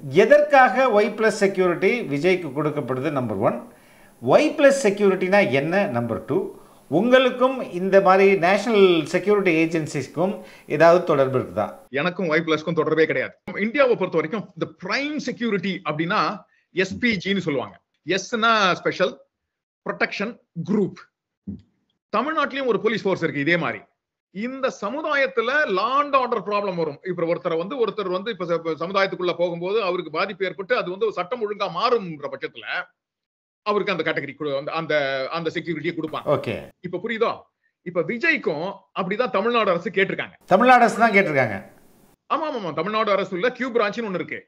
எதற்காக Y plus security விஜய்க்கு கொடுக்கப்படுது நம்பர் 1, ஒய் ப்ளஸ் செக்யூரிட்டினா என்ன நம்பர் 2, உங்களுக்கும் இந்த மாதிரி நேஷனல் செக்யூரிட்டி ஏஜென்சிஸ்க்கும் ஏதாவது தொடர்பு இருக்குதா? எனக்கும் ஒய் பிளஸ்க்கும் தொடர்பே கிடையாது. இந்தியாவை பொறுத்த வரைக்கும் இந்த பிரைம் செக்யூரிட்டி அப்படின்னா எஸ்பிஜின்னு சொல்லுவாங்க. எஸ்னா ஸ்பெஷல் ப்ரொடெக்ஷன் குரூப். தமிழ்நாட்டிலயும் ஒரு போலீஸ் ஃபோர்ஸ் இருக்கு இதே மாதிரி. இந்த சமுதாயத்துல லா அண்ட் ஆர்டர் ப்ராப்ளம் வரும். இப்ப ஒருத்தர் வந்து இப்ப சமுதாயத்துக்குள்ள போகும்போது அவருக்கு பாதிப்பு ஏற்பட்டு அது வந்து சட்டம் ஒழுங்கா மாறும்ன்ற பட்சத்துல அவருக்கு அந்த கேட்டகரி அந்த செக்யூரிட்டியை கொடுப்பாங்க. ஓகே, இப்ப புரியுதோ? இப்ப விஜய்க்கும் அப்படிதான் தமிழ்நாடு அரசு கேட்டிருக்காங்க. தமிழ்நாடு அரசு தான் கேட்டிருக்காங்க. ஆமா ஆமா, தமிழ்நாடு அரசுல கியூ பிரான்ச்னு ஒண்ணு இருக்கு.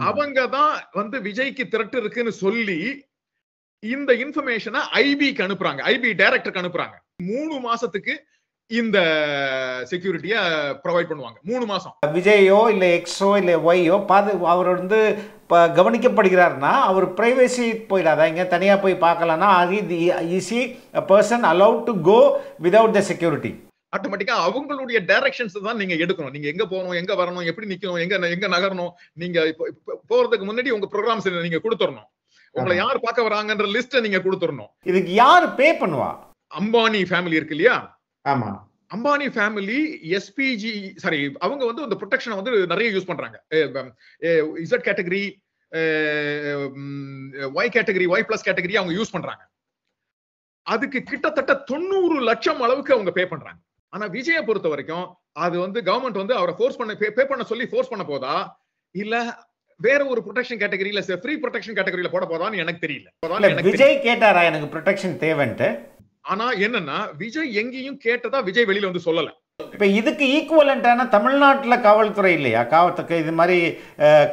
அவங்க தான் வந்து விஜய்க்கு திரட்டு இருக்குன்னு சொல்லி இந்த இன்ஃபர்மேஷனை ஐபிக்கு அனுப்புறாங்க, ஐபி டைரக்டருக்கு அனுப்புறாங்க. 3 மாசத்துக்கு இந்த செக்யூரிட்டியை ப்ரொவைட் பண்ணுவாங்க. 3 மாசம். விஜயோ இல்ல எக்ஸோ இல்ல ஒய்யோ அவர் வந்து கவனிக்கப்படுகிறார்னா அவர் பிரைவேசி போயிடாதா? இங்க தனியா போய் பார்க்கலாம்னா is he a person allowed to go without the security? ஆட்டோமேட்டிக்கா அவங்களுடைய டைரக்ஷன்ஸ் தான் நீங்க எடுக்கணும். நீங்க எங்க போகணும், எங்க வரணும், எப்படி நிக்கணும், எங்க நகரணும். நீங்க போறதுக்கு முன்னாடி உங்க ப்ரோகிராம்ஸ் நீங்க கொடுத்துடணும். உங்களை யார் பார்க்க வராங்கன்ற லிஸ்ட் நீங்க கொடுத்துடணும். இதுக்கு யார் பே பண்ணுவா? அம்பானி ஃபேமிலி இருக்கு இல்லையா? ஆமா, அம்பானி ஃபேமிலி எஸ்பிஜி சாரி அவங்க வந்து அந்த ப்ரொடெக்ஷனை வந்து நிறைய யூஸ் பண்றாங்க. Z category, Y category, Y plus category அவங்க யூஸ் பண்றாங்க. அதுக்கு கிட்டத்தட்ட 90 லட்சம் அளவுக்கு அவங்க பே பண்றாங்க. ஆனா விஜயை பொறுத்த வரைக்கும் அது வந்து கவர்மெண்ட் வந்து அவரை ஃபோர்ஸ் பண்ண பே பண்ண சொல்லி ஃபோர்ஸ் பண்ண போதா இல்ல வேற ஒரு ப்ரொடெக்ஷன் கேட்டகரியில ஃப்ரீ ப்ரொடெக்ஷன் கேட்டகரியில போட போதான்னு எனக்கு தெரியல. விஜய் கேட்டாரா எனக்கு ப்ரொடெக்ஷன் தேவைன்ட்டு? ஆனா என்னன்னா விஜய் எங்கேயும் கேட்டதா விஜய் வெளியில வந்து சொல்லல. இப்ப இதுக்கு ஈக்குவலண்டான தமிழ்நாட்டுல காவல்துறை இல்லையா? இது மாதிரி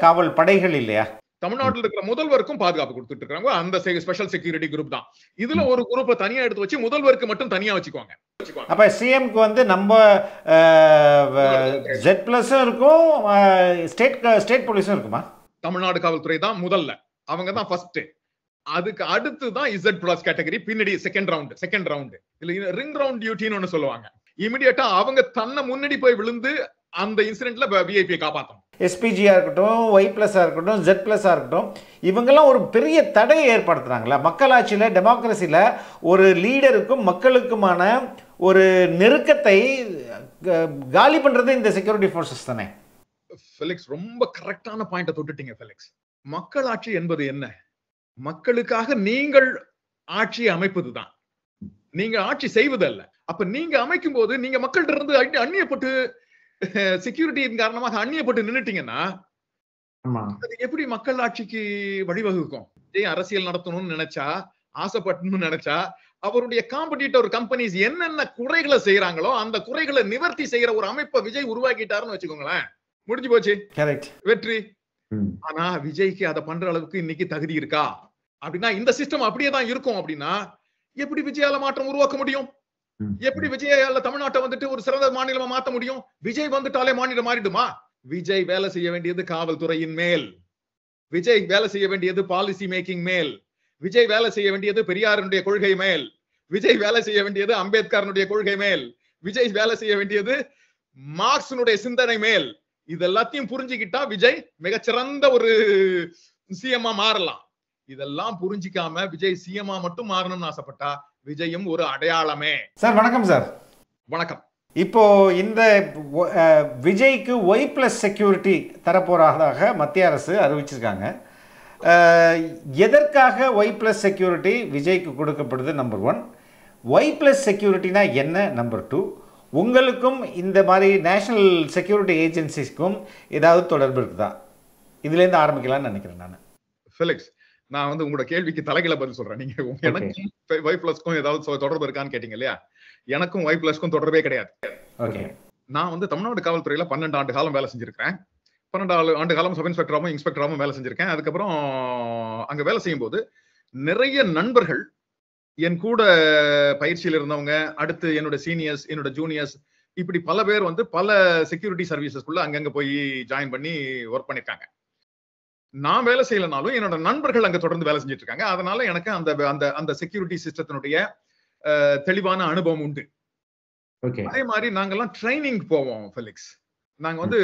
காவல் படைகள் இல்லையா? தமிழ்நாட்டில் இருக்கிற முதல்வருக்கும் பாதுகாப்பு கொடுத்துட்டு இருக்காங்க. அந்த ஸ்பெஷல் செக்யூரிட்டி குரூப் தான். இதுல ஒரு குரூப்பை தனியா எடுத்து வச்சு முதல்வருக்கு மட்டும் தனியா வச்சுக்குவாங்க. அப்ப சிஎம்க்கு வந்து நம்ம ஜெட் பிளஸும் இருக்கும், ஸ்டேட் போலீஸும் இருக்குமா? தமிழ்நாடு காவல்துறை தான் முதல்ல, அவங்க தான் ஃபர்ஸ்ட். அதுக்கு அடுத்து தான் இசட் பிளஸ் கேட்டகரி, பின்னாடி செகண்ட் ரவுண்ட் இல்ல ரிங் ரவுண்ட் டியூட்டின்னு ஒன்னு சொல்லுவாங்க. இமிடியேட்டா அவங்க தன்னை முன்னாடி போய் விழுந்து அந்த இன்சிடென்ட்ல விஐபி காப்பாத்தணும். எஸ்பிஜியா இருக்கட்டும், ஒய் பிளஸா இருக்கட்டும், ஜெட் பிளஸா இருக்கட்டும், இவங்கெல்லாம் ஒரு பெரிய தடையை ஏற்படுத்துறாங்களா மக்களாட்சியில, டெமோக்ரஸில ஒரு லீடருக்கும் மக்களுக்குமான ஒரு நெருக்கத்தை காலி பண்றது இந்த செக்யூரிட்டி ஃபோர்ஸஸ் தானே? ஃபெலிக்ஸ் ரொம்ப கரெக்டான பாயிண்ட தொட்டுட்டீங்க ஃபெலிக்ஸ். மக்களாட்சி என்பது என்ன? மக்களுக்காக நீங்கள் ஆட்சியை அமைப்பதுதான், நீங்க ஆட்சி செய்வதல்ல. அப்ப நீங்க அமைக்கும் போது நீங்க மக்கள்கிட்ட இருந்து அந்நியப்பட்டு செக்யூரிட்டியின் காரணமாக அந்நியப்பட்டு நின்னுட்டீங்கன்னா அது எப்படி மக்கள் ஆட்சிக்கு வழிவகுக்கும்? அரசியல் நடத்தணும்னு நினைச்சா, ஆசைப்பட்டணும்னு நினைச்சா அவருடைய காம்படிட்டர் கம்பெனிஸ் என்னென்ன குறைகளை செய்யறாங்களோ அந்த குறைகளை நிவர்த்தி செய்யற ஒரு அமைப்பை விஜய் உருவாக்கிட்டாருன்னு வச்சுக்கோங்களேன், முடிஞ்சு போச்சு, வெற்றி. ஆனா விஜய்க்கு அதை பண்ற அளவுக்கு இன்னைக்கு தகுதி இருக்கா அப்படின்னா இந்த சிஸ்டம் அப்படியே தான் இருக்கும். அப்படின்னா எப்படி விஜயால மாற்றம் உருவாக்க முடியும்? எப்படி விஜயால தமிழ்நாட்டை வந்துட்டு ஒரு சிறந்த மாநிலமா மாத்த முடியும்? விஜய் வந்துட்டாலே மாநிலம் மாறிடுமா? விஜய் வேலை செய்ய வேண்டியது காவல்துறையின் மேல், விஜய் வேலை செய்ய வேண்டியது பாலிசி மேக்கிங் மேல், விஜய் வேலை செய்ய வேண்டியது பெரியாருடைய கொள்கை மேல், விஜய் வேலை செய்ய வேண்டியது அம்பேத்கரனுடைய கொள்கை மேல், விஜய் வேலை செய்ய வேண்டியது மார்க்ஸினுடைய சிந்தனை மேல். இதெல்லாத்தையும் புரிஞ்சுக்கிட்டா விஜய் மிகச்சிறந்த ஒரு சிஎம்மா மாறலாம். இதெல்லாம் புரிஞ்சிக்காம விஜய் சிஎம்மா மட்டும் மாறணும்னு ஆசைப்பட்டா விஜயும் ஒரு அடையாளமே. சார் வணக்கம். சார் வணக்கம். இப்போ இந்த விஜய்க்கு ஒய் பிளஸ் செக்யூரிட்டி தரப்போறதாக மத்திய அரசு அறிவிச்சிருக்காங்க. எதற்காக ஒய் பிளஸ் செக்யூரிட்டி விஜய்க்கு கொடுக்கப்படுது நம்பர் 1, ஒய் பிளஸ் செக்யூரிட்டினா என்ன நம்பர் 2, உங்களுக்கும் இந்த மாதிரி நேஷனல் செக்யூரிட்டி ஏஜென்சிஸ்க்கும் ஏதாவது தொடர்பு இருக்குதா? இதுலேருந்து ஆரம்பிக்கலாம்னு நினைக்கிறேன் நான். ஃபெலிக்ஸ், நான் வந்து உங்களோட கேள்விக்கு தலைகீழ பதில் சொல்றேன். நீங்க எனக்கும் ஒய் பிளஸ்க்கும் ஏதாவது தொடர்பு இருக்கான்னு கேட்டீங்க இல்லையா? எனக்கும் ஒய் பிளஸ்க்கும் தொடர்பே கிடையாது. நான் வந்து தமிழ்நாடு காவல்துறையில 12 ஆண்டு காலம் வேலை செஞ்சிருக்கேன். 12 ஆண்டு காலம் சப் இன்ஸ்பெக்டராகவும் இன்ஸ்பெக்டராகவும் வேலை செஞ்சிருக்கேன். அதுக்கப்புறம் அங்க வேலை செய்யும் போது நிறைய நண்பர்கள் என் கூட பயிற்சியில் இருந்தவங்க, அடுத்து என்னோட சீனியர்ஸ், என்னோட ஜூனியர்ஸ், இப்படி பல பேர் வந்து பல செக்யூரிட்டி சர்வீசஸ்க்குள்ள அங்கங்க போய் ஜாயின் பண்ணி ஒர்க் பண்ணிருக்காங்க. நான் வேலை செய்யலனாலும் என்னோட நண்பர்கள் அங்க தொடர்ந்து வேலை செஞ்சுட்டு இருக்காங்க. அதனால எனக்கு அந்த அந்த அந்த செக்யூரிட்டி சிஸ்டத்தினுடைய தெளிவான அனுபவம் உண்டு. அதே மாதிரி நாங்கெல்லாம் ட்ரைனிங் போவோம் ஃபெலிக்ஸ். நாங்க வந்து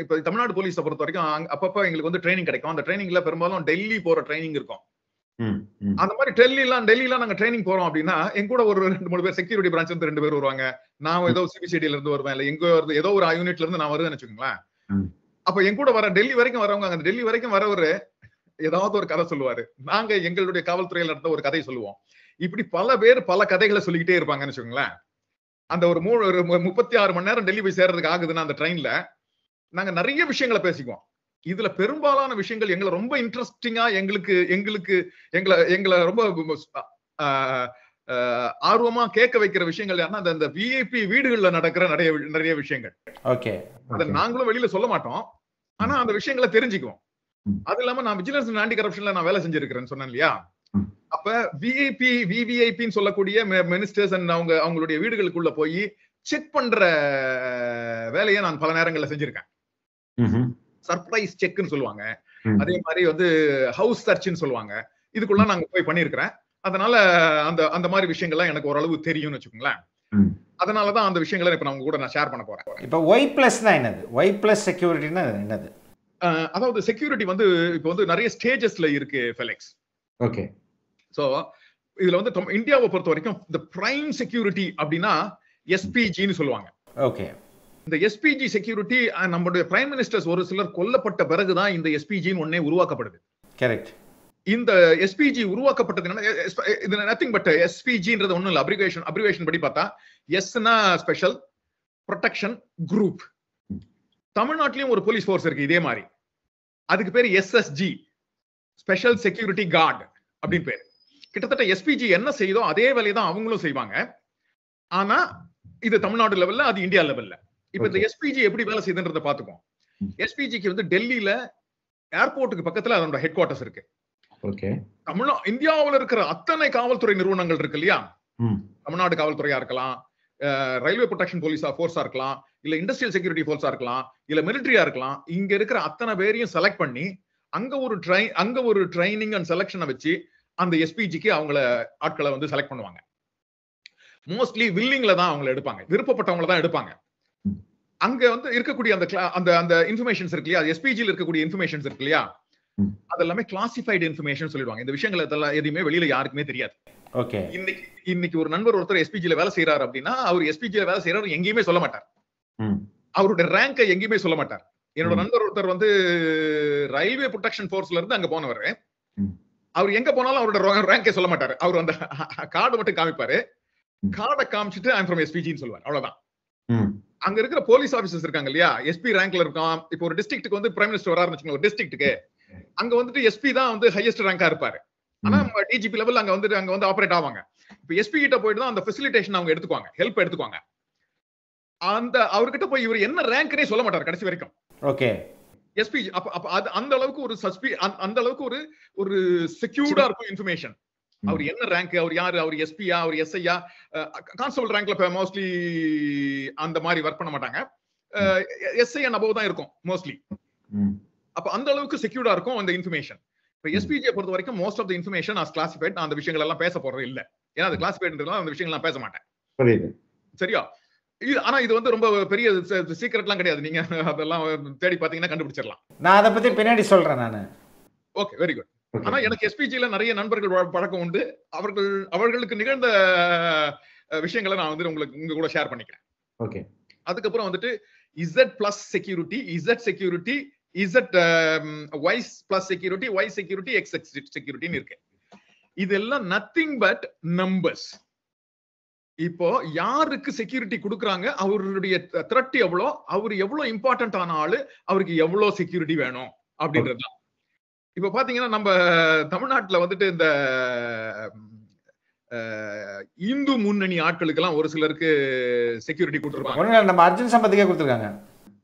இப்ப தமிழ்நாடு போலீஸை பொறுத்த வரைக்கும் அப்பப்ப எங்களுக்கு வந்து ட்ரைனிங் கிடைக்கும். அந்த ட்ரைனிங்ல பெரும்பாலும் டெல்லி போற ட்ரைனிங் இருக்கும். அந்த மாதிரி டெல்லிலாம் நாங்க ட்ரைனிங் போறோம் அப்படின்னா எங்க கூட ஒரு 2-3 பேர் செக்யூரிட்டி பிரான்ச்ல இருந்து 2 பேர் வருவாங்க. நான் ஏதோ சிபிசிடில இருந்து வருவேன், இல்ல எங்க ஏதோ ஒரு யூனிட்ல இருந்து நான் வருவேன்னு வச்சுக்கோங்களேன். அப்ப என் கூட வர டெல்லி வரைக்கும் வரவங்க, அந்த டெல்லி வரைக்கும் வரவரு ஏதாவது ஒரு கதை சொல்லுவாரு. நாங்க எங்களுடைய காவல்துறையில நடந்த ஒரு கதை சொல்லுவோம். இப்படி பல பேர் பல கதைகளை சொல்லிக்கிட்டே இருப்பாங்கன்னு வச்சுக்கோங்களேன். அந்த ஒரு 36 மணி நேரம் டெல்லி போய் சேர்றதுக்கு ஆகுதுன்னா அந்த ட்ரெயின்ல நாங்க நிறைய விஷயங்களை பேசிக்குவோம். இதுல பெரும்பாலான விஷயங்கள் எங்களை ரொம்ப இன்ட்ரெஸ்டிங்கா எங்களை ரொம்ப ஆர்வமா கேட்க வைக்கிற விஷயங்கள் யாருன்னா அந்த விஐபி வீடுகள்ல நடக்கிற நிறைய விஷயங்கள். அத நாங்களும் வெளியில சொல்ல மாட்டோம், ஆனா அந்த விஷயங்களை தெரிஞ்சுக்குவோம். அது இல்லாம நான் விஜிலன்ஸ் அண்ட் ஆன்டி கரப்ஷன்ல நான் வேலை செஞ்சிருக்கிறேன்னு சொன்னேன் இல்லையா. அப்ப விவிஐபின்னு சொல்லக்கூடிய மினிஸ்டர்ஸ் அண்ட் அவங்களுடைய வீடுகளுக்குள்ள போய் செக் பண்ற வேலையை நான் பல நேரங்கள்ல செஞ்சிருக்கேன். சர்ப்ரைஸ் செக்னு சொல்லுவாங்க, அதே மாதிரி வந்து ஹவுஸ் சர்ச்னு சொல்லுவாங்க. இதுக்குள்ள நாங்க போய் பண்ணிருக்கிறேன். அதனால அந்த மாதிரி விஷயங்கள்லாம் எனக்கு ஓரளவு தெரியும்னு வச்சுக்கோங்களேன். அதனாலதான் அந்த விஷயங்களை இப்ப நான் கூட நான் ஷேர் பண்ண போறேன். இப்ப Y+னா என்னது? Y+ செக்யூரிட்டினா என்னது? அதாவது செக்யூரிட்டி வந்து இப்ப வந்து நிறைய ஸ்டேஜஸ்ல இருக்கு ஃபெலிக்ஸ். ஓகே. சோ இதுல வந்து இந்தியாவை பொறுத்த வரைக்கும் இந்த பிரைம் செக்யூரிட்டி அப்படின்னா எஸ்பிஜின்னு சொல்லுவாங்க. ஓகே. இந்த எஸ்பிஜி செக்யூரிட்டி நம்மளுடைய பிரைம் மினிஸ்டர்ஸ் ஒரு சிலர் கொல்லப்பட்ட பிறகுதான் இந்த எஸ்பிஜின்னு ஒன்னே உருவாக்கப்படுது. கரெக்ட். இந்த எஸ்பிஜி உருவாக்கப்பட்டது நத்திங் பட் எஸ்பிஜின்றது ஒண்ணும் இல்ல. அப்ரிவேஷன் படி பார்த்தா எஸ்னா ஸ்பெஷல் ப்ரொடெக்ஷன் குரூப். தமிழ்நாட்டிலயும் ஒரு போலீஸ் ஃபோர்ஸ் இருக்கு இதே மாதிரி. அதுக்கு பேர் எஸ்எஸ்ஜி, ஸ்பெஷல் செக்யூரிட்டி கார்டு அப்படின்னு பேரு. கிட்டத்தட்ட எஸ்பிஜி என்ன செய்யுதோ அதே வேலையை தான் அவங்களும் செய்வாங்க. ஆனா இது தமிழ்நாடு லெவல்ல, அது இந்தியா லெவல்ல. இப்ப இந்த எஸ்பிஜி எப்படி வேலை செய்யுதுன்றத பாத்துக்கோம். எஸ்பிஜிக்கு வந்து டெல்லியில ஏர்போர்ட்டுக்கு பக்கத்துல அதோட ஹெட் குவார்டர்ஸ் இருக்கு. இந்தியாவில் இருக்கிற அத்தனை காவல்துறை நிறுவனங்கள் இருக்கு இல்லையா, தமிழ்நாடு காவல்துறையா இருக்கலாம், ரயில்வே ப்ரொடெக்ஷன் போலீஸா ஃபோர்ஸா இருக்கலாம், இல்ல இண்டஸ்ட்ரியல் செக்யூரிட்டி ஃபோர்ஸா இருக்கலாம், இல்ல மிலிட்டரியா இருக்கலாம். இங்க இருக்கிற அத்தனை பேரையும் செலக்ட் பண்ணி அங்க ஒரு ட்ரைனிங் அண்ட் செலக்ஷனை வச்சு அந்த எஸ்பிஜிக்கு ஆட்களை வந்து செலக்ட் பண்ணுவாங்க. மோஸ்ட்லி வில்லிங்ல தான் அவங்களை எடுப்பாங்க, விருப்பப்பட்டவங்கள தான் எடுப்பாங்க. அங்க வந்து இருக்கக்கூடிய அந்த இன்ஃபர்மேஷன்ஸ் இருக்கு இல்லையா, எஸ்பிஜில இருக்கக்கூடிய இன்ஃபர்மேஷன்ஸ் இருக்கு இல்லையா, அதெல்லாமே கிளாசிஃபைடு இன்ஃபர்மேஷன் சொல்லிடுவாங்க. இந்த விஷயங்கள் இதெல்லாம் எதுவுமே வெளியில யாருக்குமே தெரியாது. ஓகே. இன்னைக்கு ஒரு நண்பர் ஒருத்தர் எஸ்பிஜில வேலை செய்யறாரு அப்படின்னா அவர் எஸ்பிஜில வேலை செய்யறாரு எங்கேயுமே சொல்ல மாட்டார். அவருடைய ரேங்கை எங்கேயுமே சொல்ல மாட்டார். என்னோட நண்பர் ஒருத்தர் வந்து ரயில்வே ப்ரொடெக்ஷன் ஃபோர்ஸ்ல இருந்து அங்க போனவர். அவர் எங்க போனாலும் அவரோட ரேங்கை சொல்ல மாட்டாரு. அவர் அந்த கார்டு மட்டும் காமிப்பாரு. கார்டை காமிச்சிட்டு ஐம் ஃப்ரம் எஸ்பிஜின்னு சொல்லுவார். அவ்வளவுதான். அங்க இருக்கிற போலீஸ் ஆபீசர்ஸ் இருக்காங்க இல்லையா, எஸ்பி ரேங்க்ல இருக்கான். இப்போ ஒரு டிஸ்ட்ரிக்ட்டுக்கு வந்து பிரைம் மினிஸ்டர் வராருன்னு வச்சுக்கோங்க, ஒரு டிஸ்ட்ரிக்ட்டுக்கு அங்க வந்துட்டு எஸ்பி தான் வந்து ஹையஸ்ட் ரேங்கா இருப்பாரு. ஆனா டிஜிபி லெவல் அங்க வந்து ஆபரேட் ஆவாங்க. இப்ப எஸ்பி கிட்ட போயிட்டு தான் அந்த ஃபெசிலிட்டேஷன் அவங்க எடுத்துக்குவாங்க, ஹெல்ப் எடுத்துக்குவாங்க. அவர்கிட்ட போய் இவர் என்ன ரேங்க்னே சொல்ல மாட்டார் கடைசி வரைக்கும். ஓகே. எஸ்பி அந்த அளவுக்கு அந்த அளவுக்கு ஒரு செக்யூர்டா இருக்கும் இன்ஃபர்மேஷன். அவர் என்ன ரேங்க், அவர் யாரு, அவர் எஸ்பியா, அவர் எஸ்ஐயா, கான்ஸ்டபிள் ரேங்க்ல மோஸ்ட்லி அந்த மாதிரி ஒர்க் பண்ண மாட்டாங்க. எஸ்ஐ அண்ட் அபவ் தான் இருக்கும் மோஸ்ட்லி. அப்ப அந்த அளவுக்கு செக்யூர்டா இருக்கும் அந்த இன்ஃபர்மேஷன். இப்ப எஸ்பிஜியை பொறுத்த வரைக்கும் most of the information as classified. நான் அந்த விஷயங்கள் எல்லாம் பேச போறது இல்ல, ஏன்னா அது கிளாசிஃபைட்ன்றதுனால அந்த விஷயங்கள் நான் பேச மாட்டேன். சரியா? ஆனா இது வந்து ரொம்ப பெரிய சீக்ரெட்லாம் கிடையாது. நீங்க அதெல்லாம் தேடி பாத்தீங்கன்னா கண்டுபிடிச்சிடலாம். நான் அதை பத்தி பின்னாடி சொல்றேன் நானு. Okay, very good. ஆனா எனக்கு எஸ்பிஜில நிறைய நண்பர்கள் பழக்கம் உண்டு. அவர்களுக்கு நிகழ்ந்த விஷயங்களை நான் வந்து உங்க கூட ஷேர் பண்ணிக்கிறேன். ஓகே. அதுக்கப்புறம் வந்துட்டு Z+ security, Z security, Y+ security, Y security, X செக்யூரிட்டின்னு இருக்கு. இதெல்லாம் நத்திங் பட் நம்பர்ஸ். இப்போ யாருக்கு செக்யூரிட்டி கொடுக்குறாங்க, அவருடைய த்ரெட் எவ்வளோ, அவர் எவ்வளவு இம்பார்ட்டன்ட் ஆன ஆளு, அவருக்கு எவ்வளவு செக்யூரிட்டி வேணும் அப்படின்றதுதான். இப்ப பாத்தீங்கன்னா நம்ம தமிழ்நாட்டுல வந்துட்டு இந்த இந்து முன்னணி ஆட்களுக்கு எல்லாம் ஒரு சிலருக்கு செக்யூரிட்டி கொடுத்துருக்காங்க. நம்ம அர்ஜுன் சம்பத்துக்கே கொடுத்துருக்காங்க.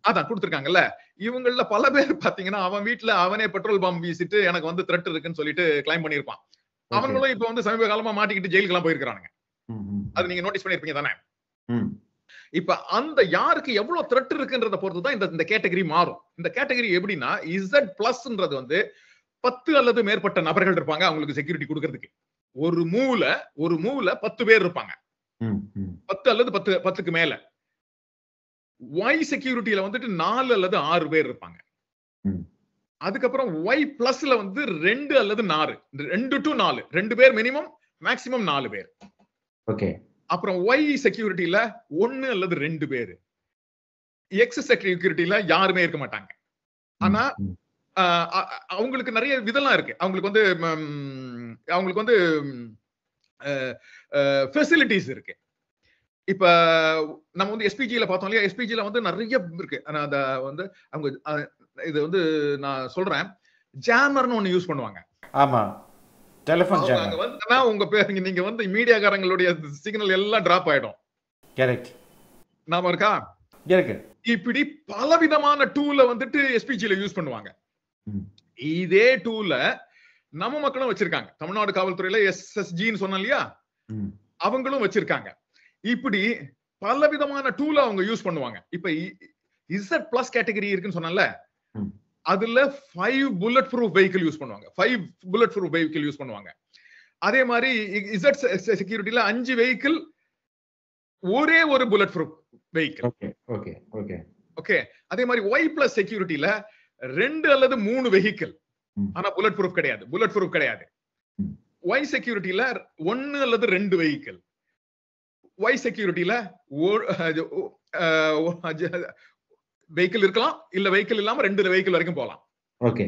அதான் கொடுத்துருக்காங்கல்ல. இவங்கள பல பேர் பாத்தீங்கன்னா அவன் வீட்டுல அவனே பெட்ரோல் பம்ப் வீசிட்டு எனக்கு வந்து த்ரெட் இருக்குன்னு சொல்லிட்டு கிளைம் பண்ணிருப்பான். அவங்களும் இப்ப வந்து சமீப காலமா மாட்டிக்கிட்டு ஜெயிலுக்கு எல்லாம் போயிருக்கானுங்க. அது நீங்க நோட்டீஸ் பண்ணிருப்பீங்க தானே? இப்ப அந்த யாருக்கு எவ்வளவு த்ரெட் இருக்குன்றத பொறுத்துதான் இந்த கேட்டகரி மாறும். இந்த கேட்டகரி எப்படின்னா Z+ன்றது வந்து 10 அல்லது மேற்பட்ட நபர்கள் இருப்பாங்க அவங்களுக்கு செக்யூரிட்டி கொடுக்கறதுக்கு. ஒரு மூல 10 பேர் இருப்பாங்க. 10 அல்லது 10க்கு மேல. ஒய் செக்யூரிட்டியில வந்துட்டு 4 அல்லது 6 பேர் இருப்பாங்க. அதுக்கப்புறம் ஒய் பிளஸ்ல வந்து 2 அல்லது 4, 2 to 4, 2 பேர் மினிமம், மேக்ஸிமம் 4 பேர். ஓகே. அப்புறம் ஒய் செக்யூரிட்டியில 1 அல்லது 2 பேர். எக்ஸ் செக்யூரிட்டியில யாருமே இருக்க மாட்டாங்க. ஆனா அவங்களுக்கு நிறைய விதெல்லாம் இருக்கு. அவங்களுக்கு வந்து ஃபெசிலிட்டிஸ் இருக்கு. இப்ப நம்ம வந்து எஸ்பிஜில பார்த்தோம் இல்லையா, எஸ்பிஜில வந்து நிறைய இருக்கு. அத வந்து அவங்க இது வந்து நான் சொல்றேன், ஜாமர்னு ஒன்னு யூஸ் பண்ணுவாங்க. ஆமா, டெலிபோன் ஜாமர். அங்க வந்து உங்க பேர் நீங்க வந்து மீடியாக்காரங்களுடைய சிக்னல் எல்லாம் டிராப் ஆயிடும். கரெக்ட். நாம இருக்கா இருக்கு. இப்படி பலவிதமான டூல வந்துட்டு எஸ்பிஜில யூஸ் பண்ணுவாங்க. இதே டூல நம்ம மக்களும் வச்சிருக்காங்க. தமிழ்நாடு காவல்துறையில எஸ்எஸ்ஜின்னு சொன்னோம் இல்லையா, அவங்களும் வச்சிருக்காங்க. இப்படி பலவிதமான டூல அவங்க யூஸ் பண்ணுவாங்க. இப்ப இசட் பிளஸ் கேட்டகரி இருக்குன்னு சொன்னல, அதுல 5 புல்லட் ப்ரூஃப் வெஹிக்கிள் யூஸ் பண்ணுவாங்க. 5 புல்லட் ப்ரூஃப் வெஹிக்கிள் யூஸ் பண்ணுவாங்க. அதே மாதிரி இசட் செக்யூரிட்டில 5 வெஹிக்கிள், ஒரே ஒரு bullet proof vehicle. Okay okay okay okay. அதே மாதிரி ஒய் பிளஸ் செக்யூரிட்டில 2 அல்லது 3 வெஹிக்கிள், ஆனா புல்லட் ப்ரூஃப் கிடையாது. புல்லட் ப்ரூஃப் கிடையாது. ஒய் செக்யூரிட்டில 1 அல்லது 2 வெஹிக்கிள். ஒய் செக்யூரிட்டில வெஹிக்கிள் இருக்கலாம், இல்ல வெஹிக்கிள் இல்லாம 2 வெஹிக்கிள் வரைக்கும் போகலாம். ஓகே.